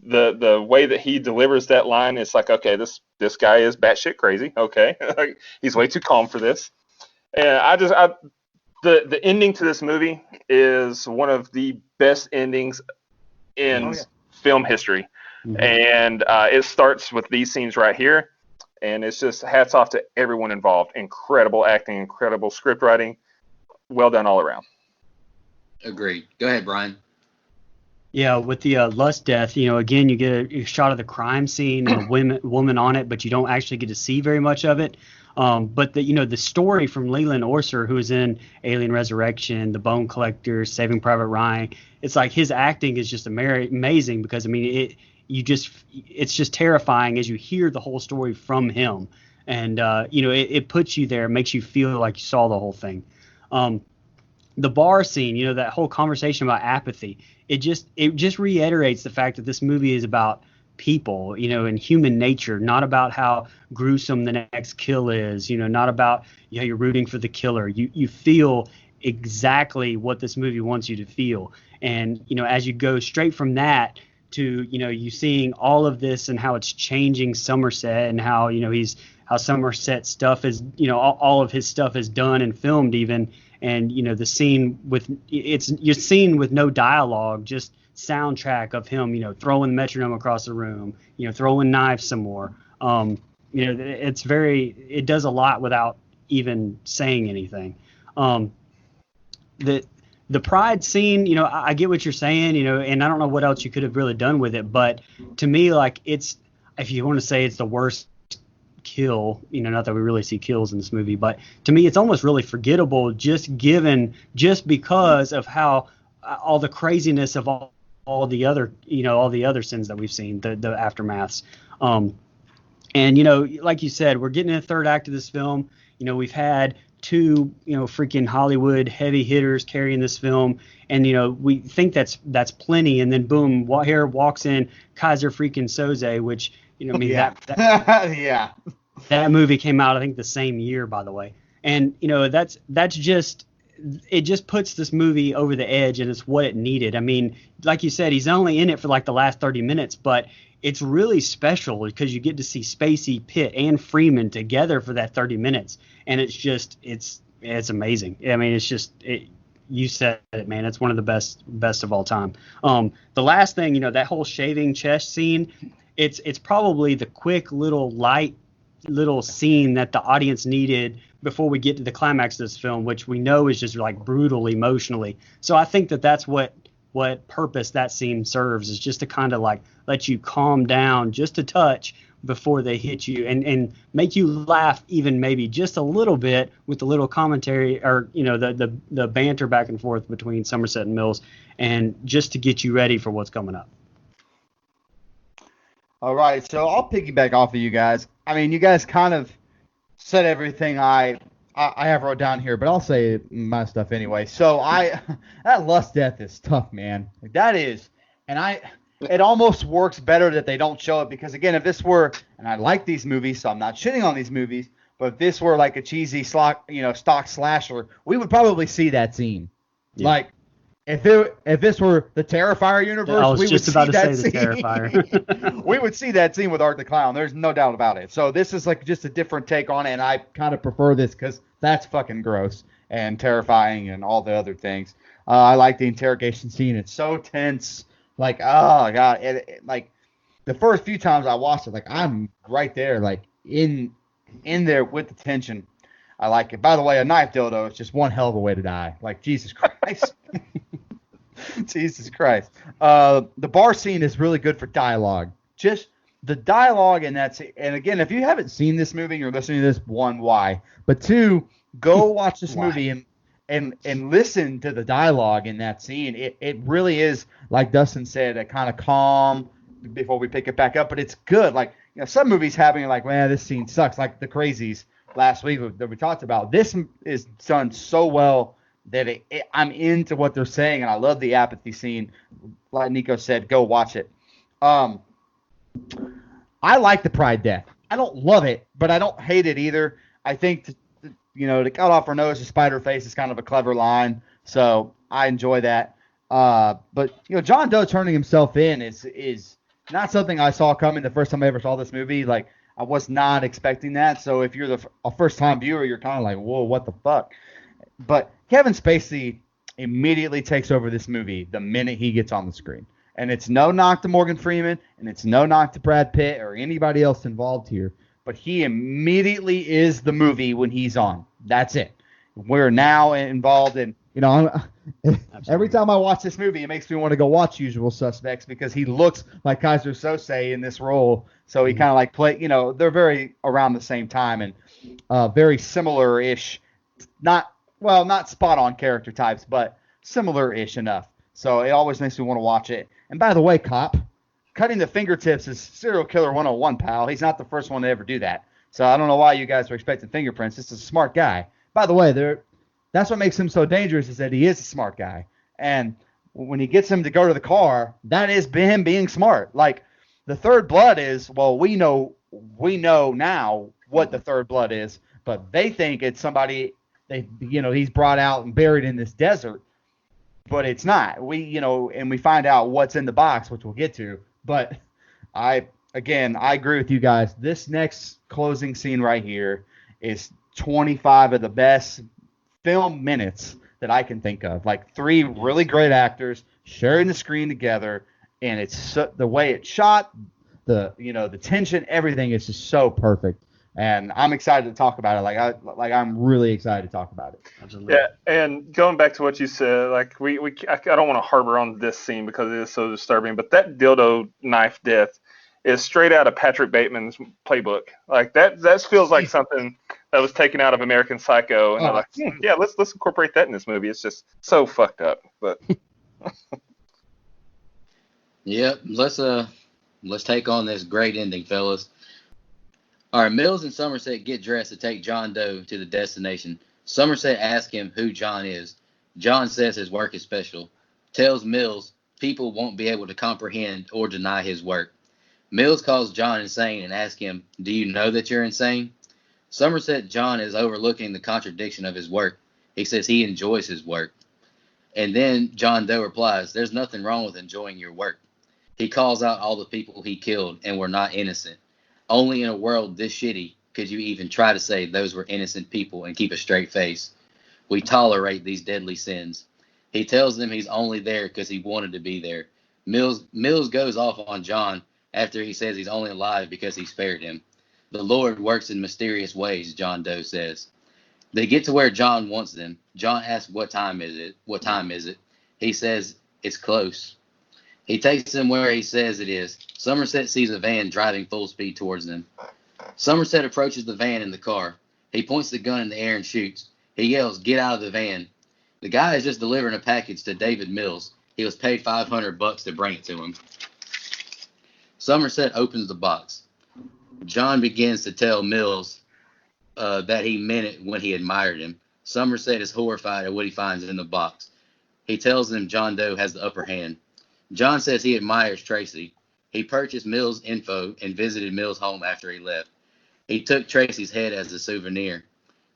the way that he delivers that line is like, okay, this guy is batshit crazy. Okay, he's way too calm for this. And the ending to this movie is one of the best endings in film history, and it starts with these scenes right here, and it's just hats off to everyone involved. Incredible acting, incredible script writing, well done all around. Agreed. Go ahead, Brian. Yeah, with the lust death, again, you get a shot of the crime scene and a woman on it, but you don't actually get to see very much of it. But the story from Leland Orser, who is in Alien Resurrection, The Bone Collector, Saving Private Ryan, it's like his acting is just amazing, because it's just terrifying as you hear the whole story from him, and it puts you there, makes you feel like you saw the whole thing. The bar scene, that whole conversation about apathy, it just reiterates the fact that this movie is about people, and human nature, not about how gruesome the next kill is, not about you're rooting for the killer. You feel exactly what this movie wants you to feel. And, as you go straight from that to, you seeing all of this and how it's changing Somerset, and how, how Somerset stuff is, all of his stuff is done and filmed even. And, the scene you're seen with no dialogue, just soundtrack of him, throwing the metronome across the room, throwing knives some more. It does a lot without even saying anything. The pride scene, I get what you're saying, and I don't know what else you could have really done with it. But to me, like, if you want to say it's the worst kill, not that we really see kills in this movie, but to me it's almost really forgettable, just because of how all the craziness of all the other sins that we've seen, the aftermaths. And like you said, we're getting in the third act of this film. We've had two freaking Hollywood heavy hitters carrying this film, and we think that's plenty, and then boom, here walks in Kaiser freaking Soze, which that movie came out, I think, the same year, by the way. And that's just it just puts this movie over the edge, and it's what it needed. I mean, like you said, he's only in it for like the last 30 minutes, but it's really special because you get to see Spacey, Pitt, and Freeman together for that 30 minutes, and it's amazing. I mean, you said it, man. It's one of the best of all time. The last thing, that whole shaving chest scene, it's probably the quick light little scene that the audience needed before we get to the climax of this film, which we know is just like brutal emotionally. So I think that's what purpose that scene serves, is just to kind of like let you calm down just a touch before they hit you, and make you laugh even maybe just a little bit with the little commentary, or the banter back and forth between Somerset and Mills, and just to get you ready for what's coming up. All right, so I'll piggyback off of you guys. I mean, you guys kind of said everything I have wrote down here, but I'll say my stuff anyway. So that lust death is tough, man. Like, that is, and it almost works better that they don't show it, because again, if this were, and I like these movies, so I'm not shitting on these movies, but if this were like a cheesy stock slasher, we would probably see that scene. Yeah. Like, if this were the Terrifier universe, we would see that scene. Terrifier. We would see that scene with Art the Clown. There's no doubt about it. So this is like just a different take on it, and I kind of prefer this because that's fucking gross and terrifying and all the other things. I like the interrogation scene. It's so tense. Like, oh god, like the first few times I watched it, like I'm right there, like in there with the tension. I like it. By the way, a knife dildo is just one hell of a way to die. Like, Jesus Christ. Jesus Christ. The bar scene is really good for dialogue. Just the dialogue in that scene. And again, if you haven't seen this movie, you're listening to this, one, why? But two, go watch this movie and listen to the dialogue in that scene. It really is, like Dustin said, a kind of calm before we pick it back up. But it's good. Like, some movies having like, man, this scene sucks. Like The Crazies last week that we talked about. This is done so well that I'm into what they're saying, and I love the apathy scene. Like Nico said, go watch it. I like the Pride death. I don't love it, but I don't hate it either. I think to cut off her nose to spider face is kind of a clever line, so I enjoy that. But John Doe turning himself in is not something I saw coming the first time I ever saw this movie. Like, I was not expecting that. So if you're a first-time viewer, you're kind of like, whoa, what the fuck? But Kevin Spacey immediately takes over this movie the minute he gets on the screen. And it's no knock to Morgan Freeman, and it's no knock to Brad Pitt or anybody else involved here. But he immediately is the movie when he's on. That's it. We're now involved in, every time I watch this movie, it makes me want to go watch Usual Suspects, because he looks like Kaiser Sose in this role. So he kind of like they're very around the same time and very similar-ish. Not spot on character types, but similar-ish enough. So it always makes me want to watch it. And by the way, cop, cutting the fingertips is serial killer 101, pal. He's not the first one to ever do that. So I don't know why you guys are expecting fingerprints. This is a smart guy. By the way, that's what makes him so dangerous, is that he is a smart guy. And when he gets him to go to the car, that is him being smart. Like, the third blood is, well, we know now what the third blood is, but they think it's somebody he's brought out and buried in this desert, but it's not. And we find out what's in the box, which we'll get to. But I agree with you guys. This next closing scene right here is 25 of the best film minutes that I can think of. Like, three really great actors sharing the screen together, and it's the way it's shot, the tension, everything is just so perfect. And I'm excited to talk about it. I'm really excited to talk about it. Absolutely. Yeah, and going back to what you said, like I don't want to harbor on this scene because it is so disturbing, but that dildo knife death is straight out of Patrick Bateman's playbook. Like that feels like something that was taken out of American Psycho, and they're like, yeah, let's incorporate that in this movie. It's just so fucked up. But yep, let's take on this great ending, fellas. All right, Mills and Somerset get dressed to take John Doe to the destination. Somerset asks him who John is. John says his work is special. Tells Mills people won't be able to comprehend or deny his work. Mills calls John insane and asks him, do you know that you're insane? Somerset John is overlooking the contradiction of his work. He says he enjoys his work. And then John Doe replies, "There's nothing wrong with enjoying your work." He calls out all the people he killed and were not innocent. Only in a world this shitty could you even try to say those were innocent people and keep a straight face. We tolerate these deadly sins. He tells them he's only there because he wanted to be there. Mills goes off on John after he says he's only alive because he spared him. The Lord works in mysterious ways, John Doe says. They get to where John wants them. John asks, "What time is it? What time is it?" He says, "It's close." He takes them where he says it is. Somerset sees a van driving full speed towards them. Somerset approaches the van in the car. He points the gun in the air and shoots. He yells, "Get out of the van." The guy is just delivering a package to David Mills. He was paid $500 to bring it to him. Somerset opens the box. John begins to tell Mills that he meant it when he admired him. Somerset is horrified at what he finds in the box. He tells him John Doe has the upper hand. John says he admires Tracy. He purchased Mills' info and visited Mills' home after he left. He took Tracy's head as a souvenir.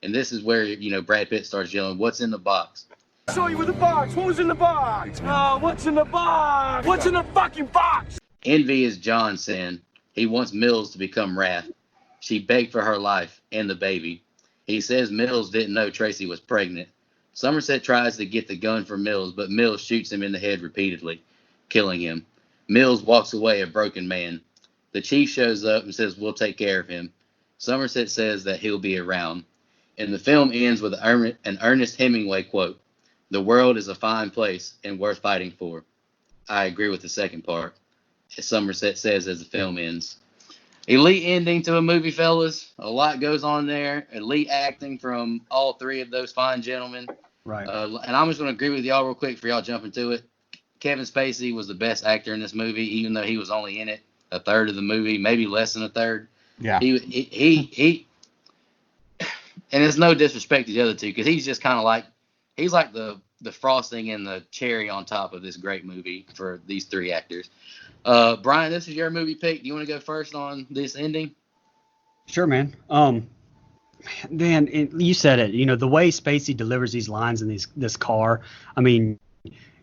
And this is where, Brad Pitt starts yelling, "What's in the box?" I saw you with the box. What was in the box? Oh, what's in the box? What's in the fucking box? Envy is John's sin. He wants Mills to become Wrath. She begged for her life and the baby. He says Mills didn't know Tracy was pregnant. Somerset tries to get the gun for Mills, but Mills shoots him in the head repeatedly, killing him. Mills walks away a broken man. The chief shows up and says, "We'll take care of him." Somerset says that he'll be around. And the film ends with an Ernest Hemingway quote, "The world is a fine place and worth fighting for." I agree with the second part, as Somerset says as the film ends. Elite ending to a movie, fellas. A lot goes on there. Elite acting from all three of those fine gentlemen. Right. And I'm just going to agree with y'all real quick for y'all jumping to it. Kevin Spacey was the best actor in this movie, even though he was only in it a third of the movie, maybe less than a third. Yeah. He and it's no disrespect to the other two, because he's just kind of like, he's like the frosting and the cherry on top of this great movie for these three actors. Brian, this is your movie pick. Do you want to go first on this ending? Sure, man. You said it. The way Spacey delivers these lines in this car. I mean,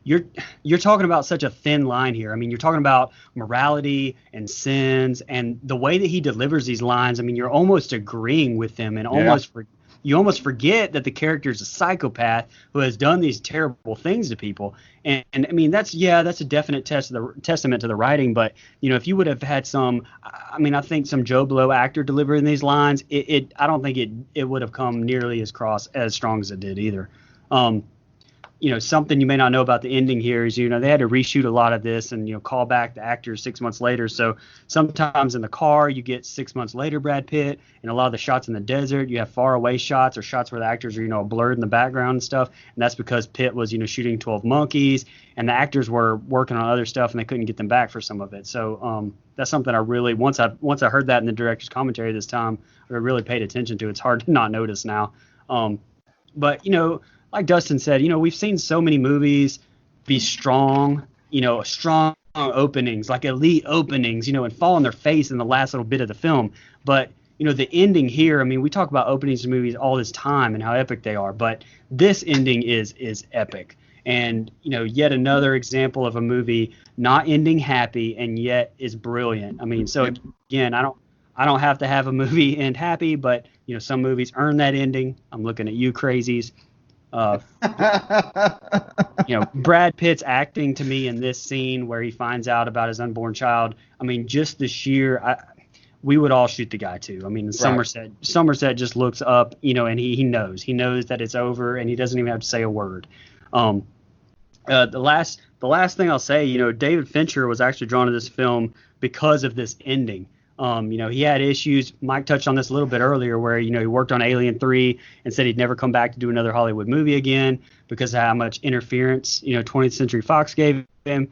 you're talking about such a thin line here. I mean, you're talking about morality and sins, and the way that he delivers these lines. I mean, you're almost agreeing with them, and you almost forget that the character is a psychopath who has done these terrible things to people. And I mean, that's a definite testament to the writing. But if you would have had I think some Joe Blow actor delivering these lines, I don't think it would have come nearly as strong as it did either. Something you may not know about the ending here is, they had to reshoot a lot of this and, call back the actors 6 months later. So sometimes in the car, you get 6 months later Brad Pitt, and a lot of the shots in the desert, you have far away shots or shots where the actors are, blurred in the background and stuff. And that's because Pitt was, shooting 12 Monkeys, and the actors were working on other stuff and they couldn't get them back for some of it. So that's something I really, once I heard that in the director's commentary this time, I really paid attention to. It's hard to not notice now. But like Dustin said, we've seen so many movies be strong openings, like elite openings, and fall on their face in the last little bit of the film. But, the ending here, I mean, we talk about openings to movies all this time and how epic they are, but this ending is epic. And, yet another example of a movie not ending happy and yet is brilliant. I mean, so again, I don't have to have a movie end happy, but, some movies earn that ending. I'm looking at you crazies. Brad Pitt's acting to me in this scene where he finds out about his unborn child. I mean, just the sheer, we would all shoot the guy too. I mean, right. Somerset just looks up, and he knows that it's over, and he doesn't even have to say a word. The last thing I'll say, David Fincher was actually drawn to this film because of this ending. He had issues. Mike touched on this a little bit earlier where, he worked on Alien 3 and said he'd never come back to do another Hollywood movie again because of how much interference, 20th Century Fox gave him.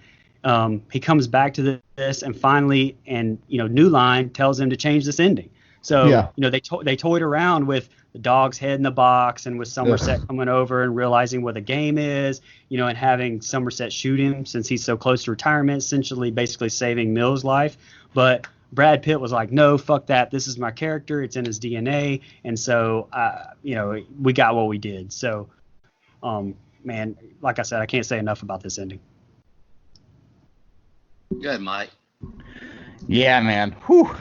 He comes back to this and finally, New Line tells him to change this ending. So, they toyed around with the dog's head in the box and with Somerset coming over and realizing what the game is, and having Somerset shoot him since he's so close to retirement, essentially basically saving Mills' life. But Brad Pitt was like, no, fuck that. This is my character. It's in his DNA. And so, we got what we did. So Man, like I said, I can't say enough about this ending. Go ahead, Mike. Yeah, man. Whew.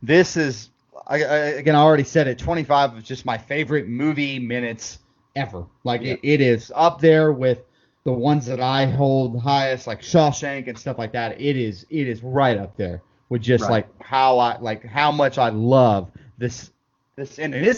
This is, again, I already said it. 25 is just my favorite movie minutes ever. Like it is up there with the ones that I hold highest, like Shawshank and stuff like that. It is right up there with just like how much I love this ending.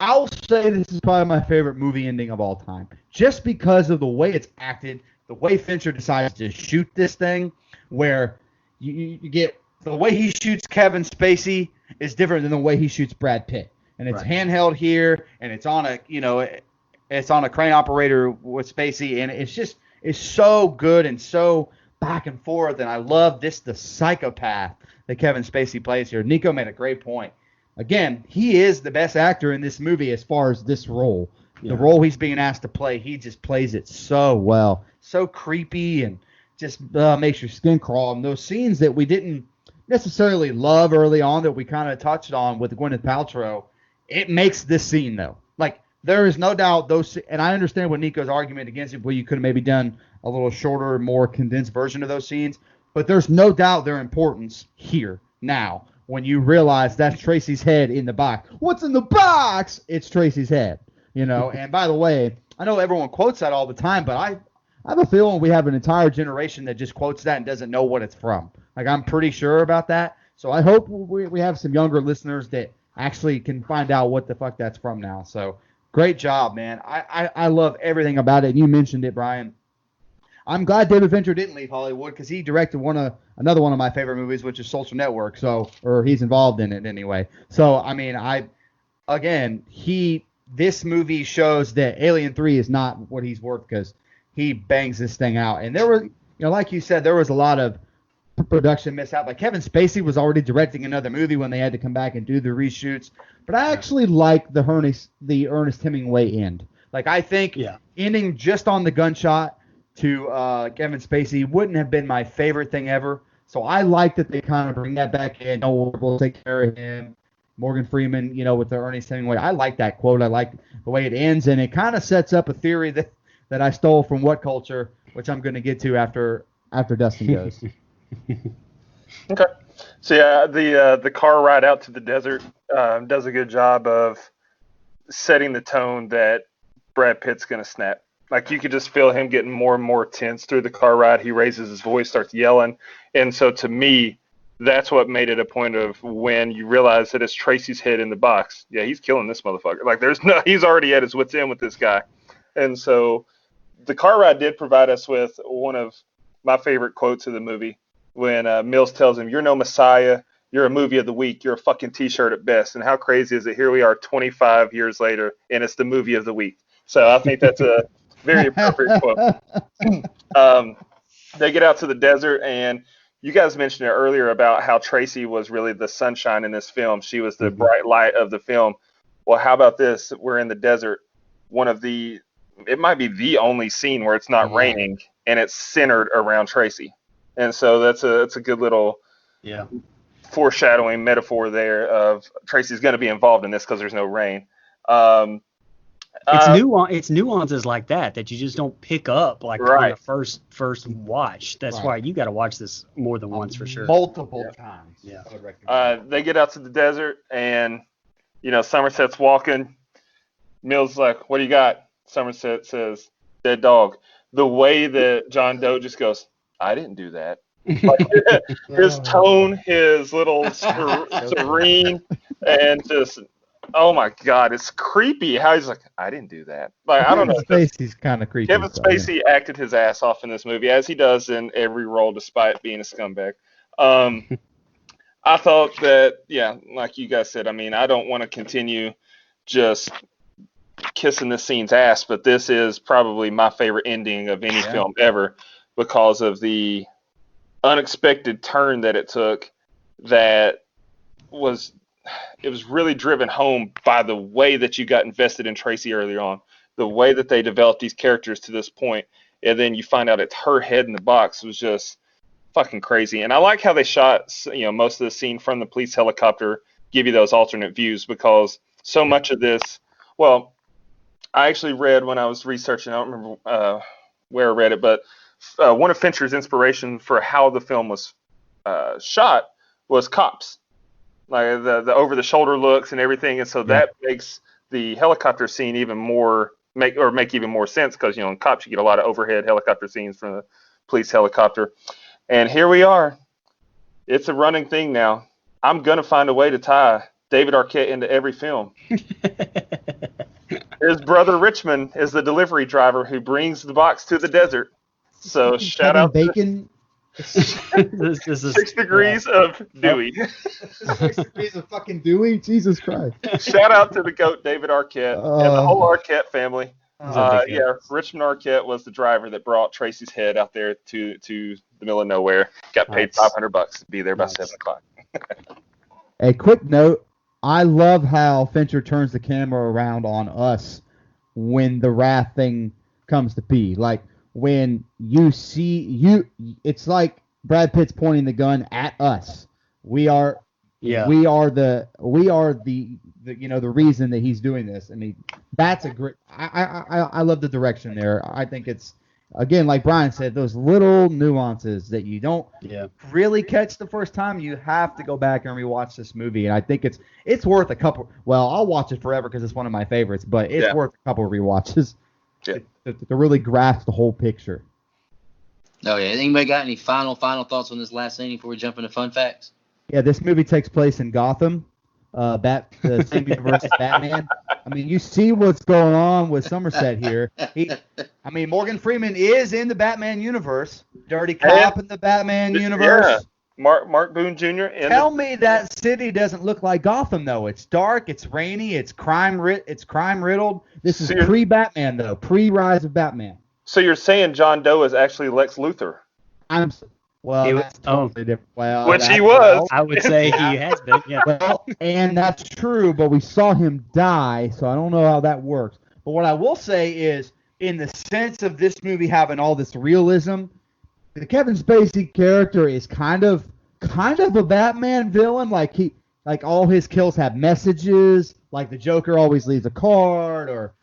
I'll say this is probably my favorite movie ending of all time, just because of the way it's acted, the way Fincher decides to shoot this thing, where you get the way he shoots Kevin Spacey is different than the way he shoots Brad Pitt, and it's handheld here, and it's on a crane operator with Spacey, and it's so good and so back and forth, and I love the psychopath that Kevin Spacey plays here. Nico made a great point. Again, he is the best actor in this movie as far as this role. The role he's being asked to play, he just plays it so well. So creepy and just makes your skin crawl. And those scenes that we didn't necessarily love early on that we kind of touched on with Gwyneth Paltrow, it makes this scene, though. Like, there is no doubt those, and I understand what Nico's argument against it, where you could have maybe done a little shorter, more condensed version of those scenes, but there's no doubt their importance here, now. When you realize that's Tracy's head in the box. What's in the box? It's Tracy's head, And by the way, I know everyone quotes that all the time, but I have a feeling we have an entire generation that just quotes that and doesn't know what it's from. Like, I'm pretty sure about that. So I hope we have some younger listeners that actually can find out what the fuck that's from now. So great job, man. I love everything about it. And you mentioned it, Brian. I'm glad David Fincher didn't leave Hollywood, because he directed another one of my favorite movies, which is Social Network. Or he's involved in it anyway. So I mean, this movie shows that Alien 3 is not what he's worth, because he bangs this thing out. And there were, like you said, there was a lot of production mishap. Like, Kevin Spacey was already directing another movie when they had to come back and do the reshoots. But I actually like the Ernest Hemingway end. Like, I think ending just on the gunshot to Kevin Spacey wouldn't have been my favorite thing ever. So I like that they kind of bring that back in. Oh, we'll take care of him. Morgan Freeman, with the Ernest Hemingway. I like that quote. I like the way it ends, and it kind of sets up a theory that I stole from What Culture, which I'm going to get to after Dustin goes. Okay. So yeah, the car ride out to the desert does a good job of setting the tone that Brad Pitt's going to snap. Like, you could just feel him getting more and more tense through the car ride. He raises his voice, starts yelling. And so to me, that's what made it a point of when you realize that it's Tracy's head in the box. Yeah, he's killing this motherfucker. Like, he's already at his wit's end with this guy. And so the car ride did provide us with one of my favorite quotes of the movie, when Mills tells him, "You're no Messiah. You're a movie of the week. You're a fucking T-shirt at best." And how crazy is it? Here we are 25 years later, and it's the movie of the week. So I think that's a very appropriate quote. They get out to the desert, and you guys mentioned it earlier about how Tracy was really the sunshine in this film. She was the bright light of the film. Well, how about this? We're in the desert. It might be the only scene where it's not raining, and it's centered around Tracy. And so that's a good little foreshadowing metaphor there of Tracy's going to be involved in this because there's no rain. It's nuances like that you just don't pick up on the first watch. That's why you got to watch this more than once for sure. Multiple times. Yeah. I would recommend. They get out to the desert, and Somerset's walking. Mills like, "What do you got?" Somerset says, "Dead dog." The way that John Doe just goes, "I didn't do that." Like, his tone, his little serene, and just, oh my God, it's creepy how he's like, "I didn't do that." Like, I don't know. Spacey's kind of creepy. Kevin Spacey acted his ass off in this movie, as he does in every role, despite being a scumbag. I thought that, like you guys said, I mean, I don't want to continue just kissing this scene's ass, but this is probably my favorite ending of any film ever, because of the unexpected turn that it took. It was really driven home by the way that you got invested in Tracy earlier on, the way that they developed these characters to this point, and then you find out it's her head in the box. Was just fucking crazy. And I like how they shot most of the scene from the police helicopter, give you those alternate views, because so much of this, well, I actually read when I was researching. I don't remember where I read it, but one of Fincher's inspiration for how the film was shot was Cops, like the over the shoulder looks and everything, and so that makes the helicopter scene make even more sense because in Cops you get a lot of overhead helicopter scenes from the police helicopter, and here we are. It's a running thing now. I'm gonna find a way to tie David Arquette into every film. His brother Richmond is the delivery driver who brings the box to the desert. So shout Kevin out Bacon. This is 6 degrees of Dewey. 6 degrees of fucking Dewey. Jesus Christ. Shout out to the GOAT David Arquette and the whole Arquette family. He's a big guy. Richmond Arquette was the driver that brought Tracy's head out there to the middle of nowhere. Got paid Nice. $500 to be there by Nice. 7 o'clock. A quick note. I love how Fincher turns the camera around on us when the wrath thing comes to be. Like when you see it's like Brad Pitt's pointing the gun at us. We are the reason that he's doing this. I mean, that's a great. I love the direction there. I think it's, again, like Brian said, those little nuances that you don't really catch the first time. You have to go back and rewatch this movie, and I think it's worth a couple. Well, I'll watch it forever because it's one of my favorites, but it's worth a couple of rewatches to really grasp the whole picture. Oh yeah. Anybody got any final thoughts on this last scene before we jump into fun facts? Yeah, this movie takes place in Gotham, the same universe as Batman. I mean, you see what's going on with Somerset here. Morgan Freeman is in the Batman universe. Dirty Cop in the Batman universe. Yeah. Mark Boone Jr. Tell me that city doesn't look like Gotham, though. It's dark, it's rainy, it's crime riddled. This is pre-Batman, though, pre-rise of Batman. So you're saying John Doe is actually Lex Luthor? That's totally different. Well, which he was. I would say he has been. Yeah. Well, and that's true, but we saw him die, so I don't know how that works. But what I will say is, in the sense of this movie having all this realism, the Kevin Spacey character is kind of a Batman villain. Like all his kills have messages. Like the Joker always leaves a card. Or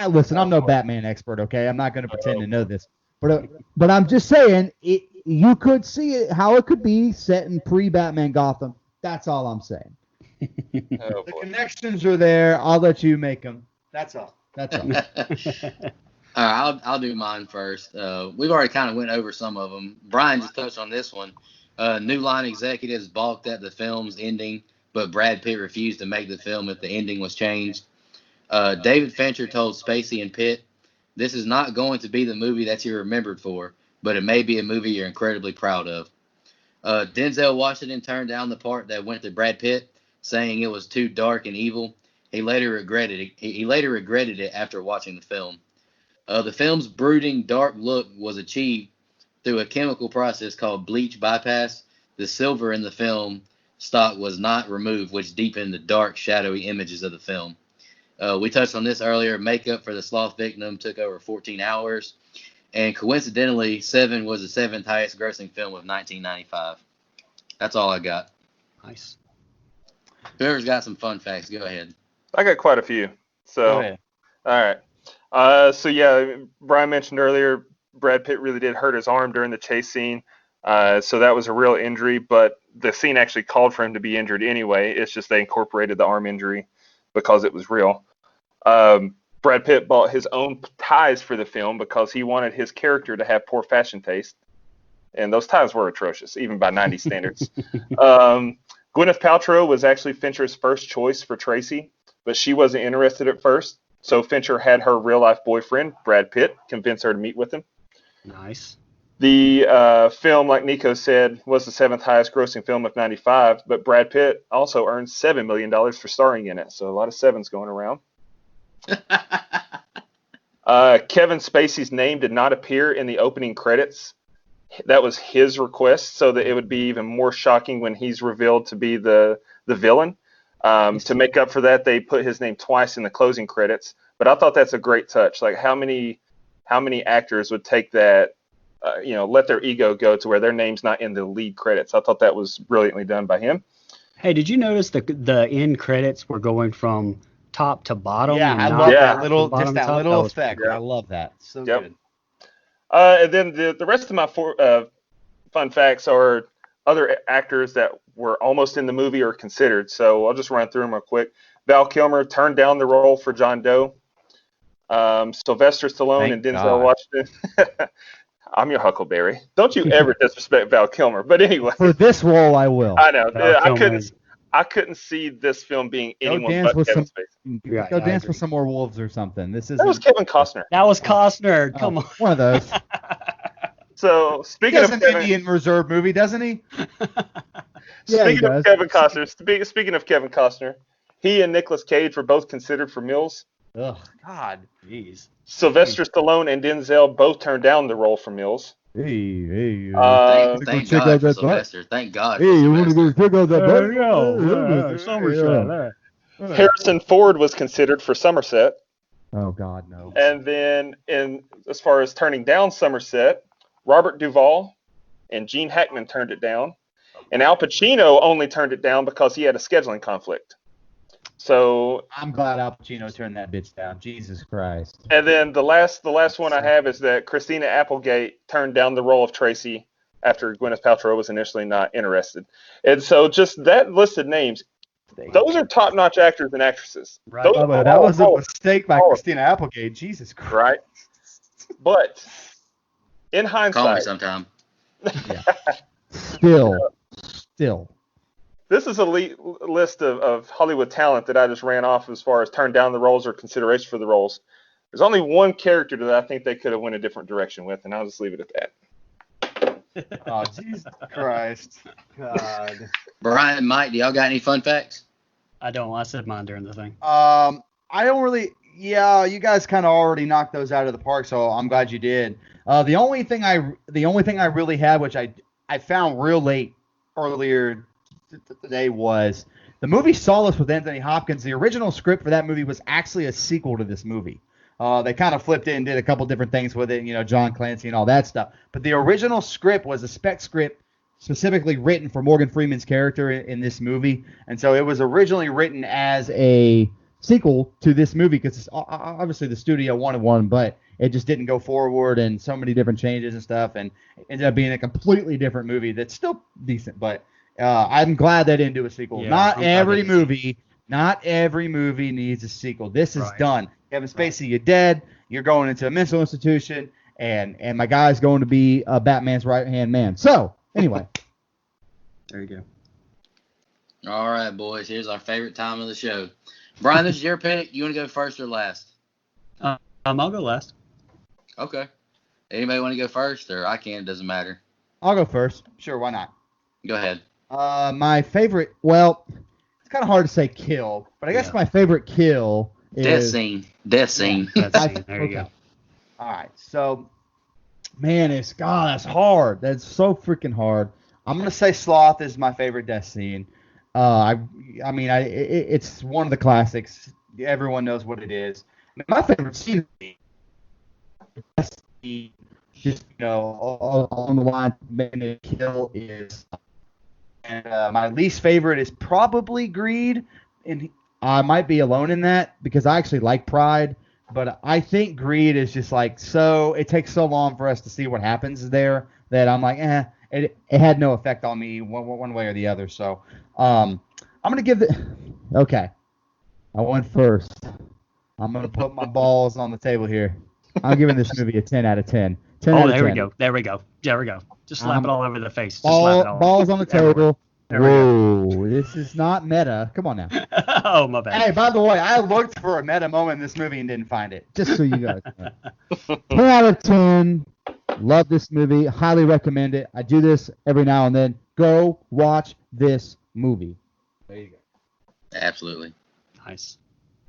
listen, I'm no Batman expert. Okay, I'm not going to pretend to know this. But I'm just saying, you could see it how it could be set in pre-Batman Gotham. That's all I'm saying. The connections are there. I'll let you make them. That's all. All right, I'll do mine first. We've already kind of went over some of them. Brian just touched on this one. New Line executives balked at the film's ending, but Brad Pitt refused to make the film if the ending was changed. David Fincher told Spacey and Pitt, "This is not going to be the movie that you're remembered for, but it may be a movie you're incredibly proud of." Denzel Washington turned down the part that went to Brad Pitt, saying it was too dark and evil. He later regretted it. He later regretted it after watching the film. The film's brooding, dark look was achieved through a chemical process called bleach bypass. The silver in the film stock was not removed, which deepened the dark, shadowy images of the film. We touched on this earlier. Makeup for the sloth victim took over 14 hours. And coincidentally, Seven was the 7th highest grossing film of 1995. That's all I got. Nice. Whoever's got some fun facts, go ahead. I got quite a few. So, all right. Brian mentioned earlier, Brad Pitt really did hurt his arm during the chase scene. So that was a real injury, but the scene actually called for him to be injured anyway. It's just they incorporated the arm injury because it was real. Brad Pitt bought his own ties for the film because he wanted his character to have poor fashion taste. And those ties were atrocious, even by 90 standards. Gwyneth Paltrow was actually Fincher's first choice for Tracy, but she wasn't interested at first. So Fincher had her real-life boyfriend, Brad Pitt, convince her to meet with him. Nice. The film, like Nico said, was the 7th highest grossing film of 95, but Brad Pitt also earned $7 million for starring in it. So a lot of sevens going around. Kevin Spacey's name did not appear in the opening credits. That was his request so that it would be even more shocking when he's revealed to be the villain. To make up for that, they put his name twice in the closing credits. But I thought that's a great touch. Like how many actors would take that, let their ego go to where their name's not in the lead credits. I thought that was brilliantly done by him. Hey, did you notice the end credits were going from top to bottom. Yeah, and I not love that top to little, bottom just to that top. little was effect. cool. I love that. So Yep. good. And then the rest of my fun facts are other actors that were almost in the movie or considered. So I'll just run through them real quick. Val Kilmer turned down the role for John Doe. Sylvester Stallone Thank and Denzel God. Washington. I'm your Huckleberry. Don't you ever disrespect Val Kilmer. But anyway, For this role, I will. I know. Val I Kilmer is- couldn't see this film being Go anyone dance but with Kevin some. Spacey. Right, Go I dance agree. with some more wolves or something. This That was isn't. Kevin Costner. That was Costner. Come on. One of those. So He speaking does of an Kevin, Indian Reserve movie, doesn't he? Yeah, he speaking of does. Kevin Costner, speaking of Kevin Costner, he and Nicolas Cage were both considered for Mills. Ugh, God. Jeez. Sylvester Stallone and Denzel both turned down the role for Mills. Hey. Thank God for Sylvester. Thank God for You want to Sylvester. go check out that butt? Somerset. Harrison Ford was considered for Somerset. Oh God, no. And then, as far as turning down Somerset, Robert Duvall and Gene Hackman turned it down, and Al Pacino only turned it down because he had a scheduling conflict. So, I'm glad Al Pacino turned that bitch down. Jesus Christ. and then the last one I have is that Christina Applegate turned down the role of Tracy after Gwyneth Paltrow was initially not interested. And so, just that listed names, those are top-notch actors and actresses. Right. Those Oh, are that was a all mistake by all- Christina Applegate. Jesus Christ. right. But in Call me hindsight, sometime. Still. this is a list of Hollywood talent that I just ran off as far as turned down the roles or consideration for the roles. There's only one character that I think they could have went a different direction with, and I'll just leave it at that. Oh, Jesus Christ. God. Brian and Mike, do y'all got any fun facts? I don't. I said mine during the thing. I don't really. Yeah, you guys kind of already knocked those out of the park, so I'm glad you did. The only thing I really had, which I found real late earlier today, was the movie Solace with Anthony Hopkins. The original script for that movie was actually a sequel to this movie. They kind of flipped it and did a couple different things with it, John Clancy and all that stuff. But the original script was a spec script specifically written for Morgan Freeman's character in this movie. And so it was originally written as a sequel to this movie because obviously the studio wanted one, but it just didn't go forward and so many different changes and stuff. And it ended up being a completely different movie that's still decent. But I'm glad they didn't do a sequel. Yeah, Not I'm glad every they didn't. movie needs a sequel. This is Right. done. Kevin Spacey, you're dead. You're going into a mental institution, and my guy's going to be Batman's right-hand man. So, anyway. There you go. All right, boys. Here's our favorite time of the show. Brian, this is your pick. You want to go first or last? I'll go last. Okay. Anybody want to go first, or I can? It doesn't matter. I'll go first. Sure, why not? Go ahead. My favorite, well, it's kind of hard to say kill, but I guess my favorite kill is... Death scene. Death scene. Death scene. There you go. All right, so, man, that's hard. That's so freaking hard. I'm gonna say Sloth is my favorite death scene. It's one of the classics. Everyone knows what it is. My favorite scene, just on the line, making kill is, and my least favorite is probably Greed, and I might be alone in that because I actually like Pride. But I think Greed is just like it takes so long for us to see what happens there that I'm like, it had no effect on me one way or the other. So I'm going to give it. Okay. I went first. I'm going to put my balls on the table here. I'm giving this movie a 10 out of 10. 10 out of 10. There we go. Just slap it all over the face. Just Balls slap it all on the table. There we go. Whoa, this is not meta. Come on now. Oh, my bad. Hey, by the way, I looked for a meta moment in this movie and didn't find it. Just so you guys know. 10 out of 10. Love this movie. Highly recommend it. I do this every now and then. Go watch this movie. There you go. Absolutely. Nice.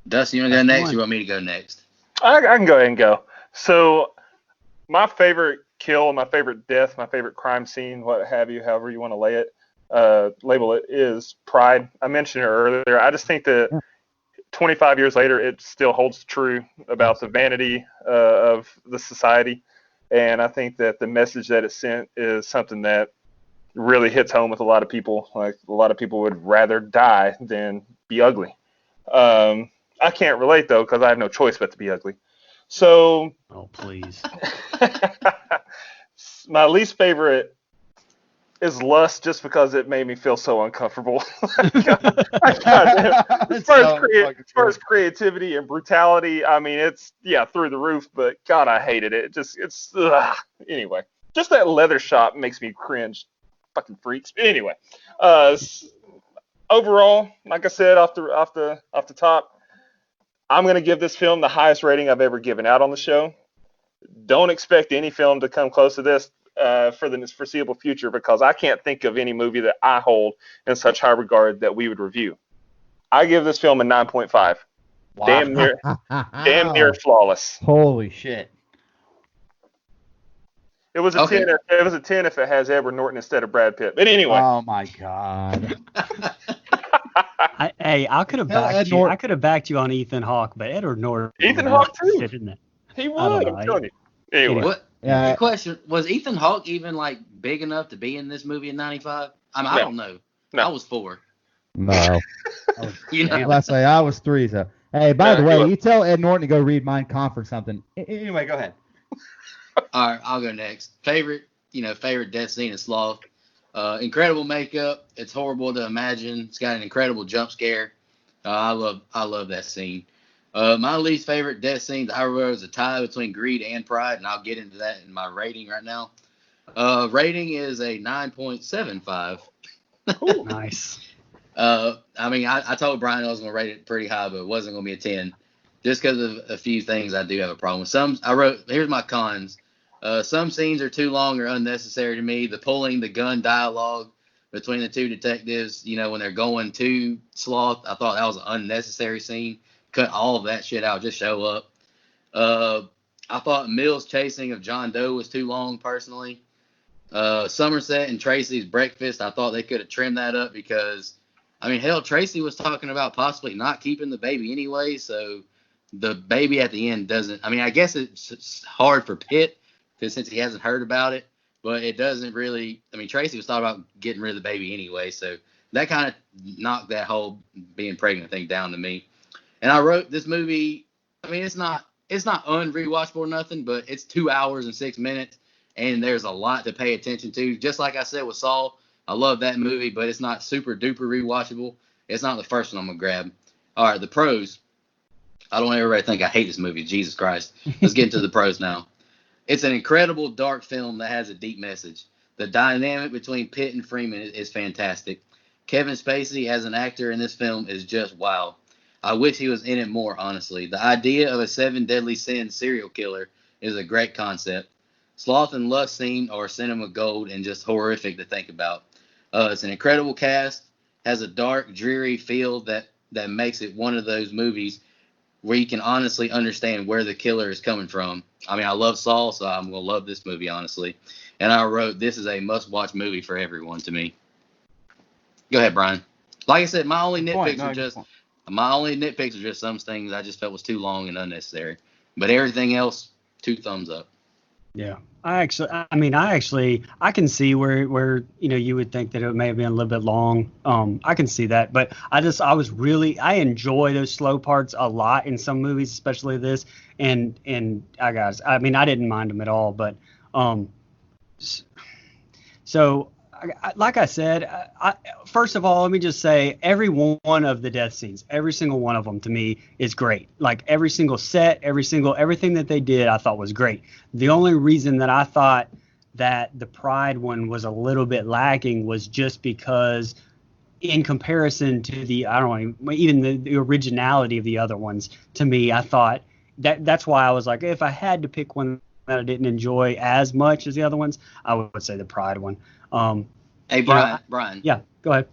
Dustin, you want to go next or you want me to go next? I can go ahead and go. So, my favorite kill, my favorite death, my favorite crime scene, what have you, however you want to label it, is Pride. I mentioned it earlier. I just think that 25 years later, it still holds true about the vanity of the society. And I think that the message that it sent is something that really hits home with a lot of people. Like, a lot of people would rather die than be ugly. I can't relate though because I have no choice but to be ugly. So Oh, please. my least favorite is Lust, just because it made me feel so uncomfortable. As far as, as far as creativity and brutality, I mean, it's through the roof. But God, I hated it. Anyway. Just that leather shot makes me cringe. Fucking freaks. But anyway, overall, like I said, off the top, I'm gonna give this film the highest rating I've ever given out on the show. Don't expect any film to come close to this for the foreseeable future, because I can't think of any movie that I hold in such high regard that we would review. I give this film a 9.5. Wow. Damn near flawless. Holy shit. It was a 10. It was a 10 if it has Edward Norton instead of Brad Pitt. But anyway. Oh my God. I could have backed you. I could have backed you on Ethan Hawke, but Edward Norton. Ethan Hawke too. He would. I'm telling you. Anyway. What? The question was, Ethan Hawke even like big enough to be in this movie in '95? I don't know. No. I was 4. No. Let's say I was 3. So hey, by the way, you tell Ed Norton to go read Mein Kampf or something. Anyway, go ahead. All right, I'll go next. Favorite death scene is Sloth. Incredible makeup. It's horrible to imagine. It's got an incredible jump scare. I love that scene. My least favorite death scene that I wrote is a tie between Greed and Pride, and I'll get into that in my rating right now. Rating is a 9.75. Nice. I told Brian I was going to rate it pretty high, but it wasn't going to be a 10. Just because of a few things I do have a problem with. Here's my cons. Some scenes are too long or unnecessary to me. The pulling the gun dialogue between the two detectives, when they're going to Sloth, I thought that was an unnecessary scene. Cut all of that shit out, just show up. I thought Mill's chasing of John Doe was too long, personally. Somerset and Tracy's breakfast, I thought they could have trimmed that up because, Tracy was talking about possibly not keeping the baby anyway, so the baby at the end doesn't. I guess it's hard for Pitt since he hasn't heard about it, but it doesn't really. Tracy was talking about getting rid of the baby anyway, so that kind of knocked that whole being pregnant thing down to me. And I wrote this movie. It's not unrewatchable or nothing, but it's 2 hours and 6 minutes, and there's a lot to pay attention to. Just like I said with Saw, I love that movie, but it's not super duper rewatchable. It's not the first one I'm gonna grab. All right, the pros. I don't want everybody to think I hate this movie. Jesus Christ. Let's get into the pros now. It's an incredible dark film that has a deep message. The dynamic between Pitt and Freeman is fantastic. Kevin Spacey as an actor in this film is just wow. I wish he was in it more, honestly. The idea of a 7 deadly sins serial killer is a great concept. Sloth and Lust scene are cinema gold and just horrific to think about. It's an incredible cast, has a dark, dreary feel that makes it one of those movies where you can honestly understand where the killer is coming from. I love Saw, so I'm going to love this movie, honestly. And I wrote, this is a must-watch movie for everyone to me. Go ahead, Brian. Like I said, my only nitpicks are just some things I just felt was too long and unnecessary. But everything else, 2 thumbs up. Yeah. I can see where you would think that it may have been a little bit long. I can see that, but I enjoy those slow parts a lot in some movies, especially this. And I didn't mind them at all, but so like I said, first of all, let me just say every one of the death scenes, every single one of them to me is great. Like every single set, everything that they did, I thought was great. The only reason that I thought that the Pride one was a little bit lacking was just because in comparison to the, even the originality of the other ones, to me, I thought that's why I was like, if I had to pick one that I didn't enjoy as much as the other ones, I would say the Pride one. Hey, Brian. Yeah, go ahead.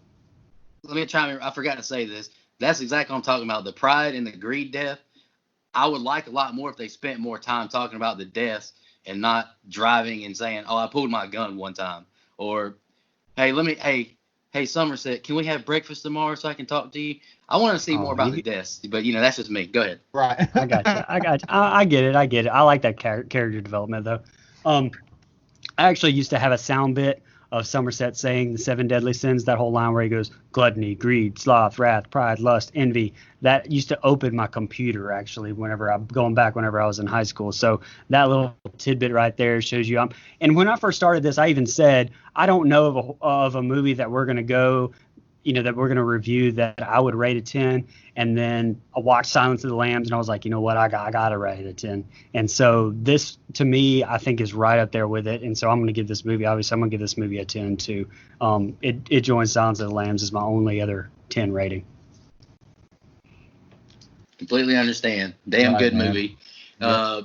Let me chime in. I forgot to say this. That's exactly what I'm talking about. The Pride and the Greed death. I would like a lot more if they spent more time talking about the deaths and not driving and saying, "Oh, I pulled my gun one time," or, "Hey, Somerset, can we have breakfast tomorrow so I can talk to you?" I want to see more about the deaths, but that's just me. Go ahead. Right. I got you. I get it. I like that character development though. I actually used to have a sound bit of Somerset saying the 7 deadly sins, that whole line where he goes, gluttony, greed, sloth, wrath, pride, lust, envy. That used to open my computer, actually, whenever I was in high school. So that little tidbit right there shows you. And when I first started this, I even said, I don't know of a movie that we're going to go, that we're going to review that I would rate a 10. And then I watched Silence of the Lambs and I was like, you know what, I got to rate it a 10. And so this, to me, I think is right up there with it. And so I'm going to give this movie a 10 too. It joins Silence of the Lambs as my only other 10 rating. Completely understand. Damn good movie. Yep.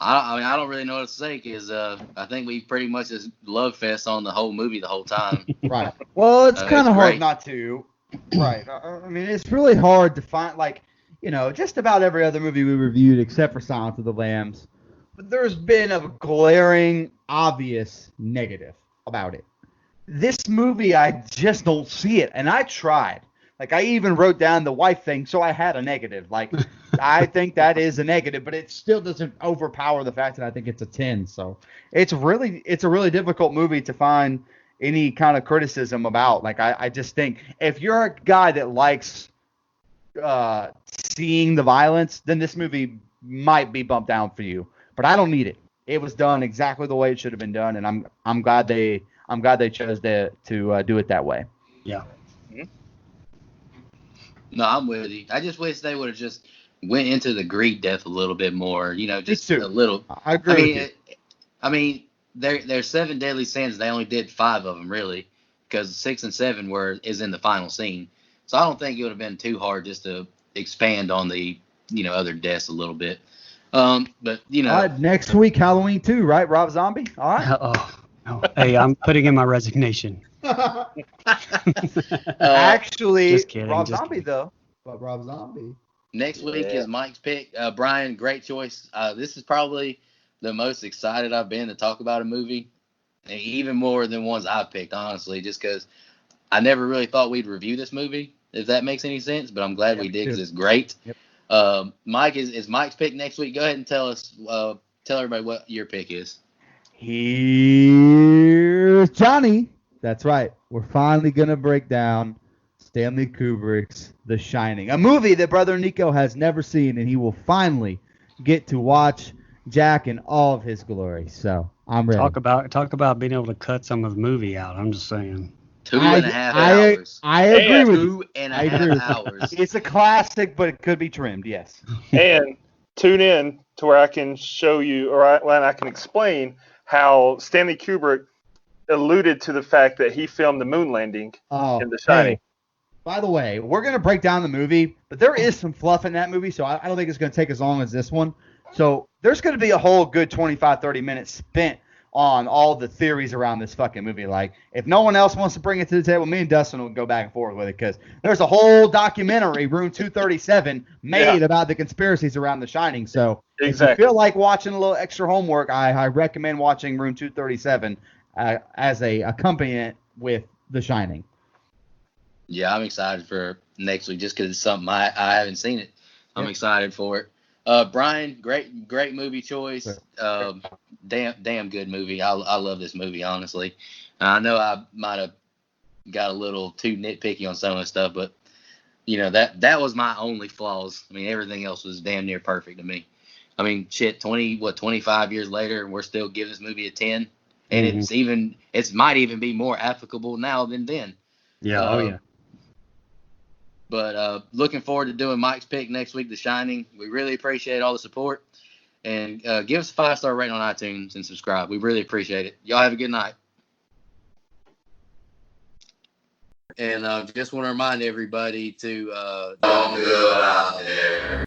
I don't really know what to say because I think we pretty much just love fest on the whole movie the whole time. Right. Well, it's kind of hard great. not to. Right. I mean, it's really hard to find, just about every other movie we reviewed except for Silence of the Lambs. But there's been a glaring, obvious negative about it. This movie, I just don't see it. And I tried. I even wrote down the wife thing, so I had a negative. I think that is a negative, but it still doesn't overpower the fact that I think it's a 10. So it's a really difficult movie to find any kind of criticism about. I just think if you're a guy that likes seeing the violence, then this movie might be bumped down for you. But I don't need it. It was done exactly the way it should have been done, and I'm glad they chose to do it that way. Yeah. No, I'm with you. I just wish they would have just went into the greed death a little bit more. Just a little. I agree with you. I mean, their 7 deadly sins. They only did 5 of them really, because 6 and 7 is in the final scene. So I don't think it would have been too hard just to expand on the other deaths a little bit. But All right, next week Halloween 2, right? Rob Zombie. All right. Oh no. Hey, I'm putting in my resignation. Actually, just kidding, Rob just Zombie kidding. though. But Rob Zombie. Next week is Mike's pick. Brian, great choice. This is probably the most excited I've been to talk about a movie, and even more than ones I've picked, honestly, just because I never really thought we'd review this movie, if that makes any sense, but I'm glad we did because it's great. Yep. Mike, is Mike's pick next week? Go ahead and tell everybody what your pick is. Here's Johnny. That's right. We're finally going to break down Stanley Kubrick's The Shining, a movie that Brother Nico has never seen, and he will finally get to watch Jack in all of his glory. So I'm ready. Talk about being able to cut some of the movie out. I'm just saying. 2.5 hours. I agree with you. 2.5 hours. It's a classic, but it could be trimmed, yes. And tune in to where I can show you, when I can explain how Stanley Kubrick alluded to the fact that he filmed the moon landing in The Shining. Hey, by the way, we're going to break down the movie, but there is some fluff in that movie, so I don't think it's going to take as long as this one. So there's going to be a whole good 25, 30 minutes spent on all the theories around this fucking movie. If no one else wants to bring it to the table, me and Dustin will go back and forth with it because there's a whole documentary, Room 237, made about the conspiracies around The Shining. So if you feel like watching a little extra homework, I recommend watching Room 237 as a accompaniment with The Shining. Yeah, I'm excited for next week just because it's something I haven't seen it. I'm excited for it. Brian, great movie choice. Damn good movie. I love this movie, honestly. I know I might have got a little too nitpicky on some of the stuff, but that was my only flaws. I mean, everything else was damn near perfect to me. I mean, shit, 25 years later, we're still giving this movie a 10, and it might even be more applicable now than then. Yeah. But looking forward to doing Mike's pick next week, The Shining. We really appreciate all the support. And give us a 5-star rating on iTunes and subscribe. We really appreciate it. Y'all have a good night. And just want to remind everybody to don't go out there.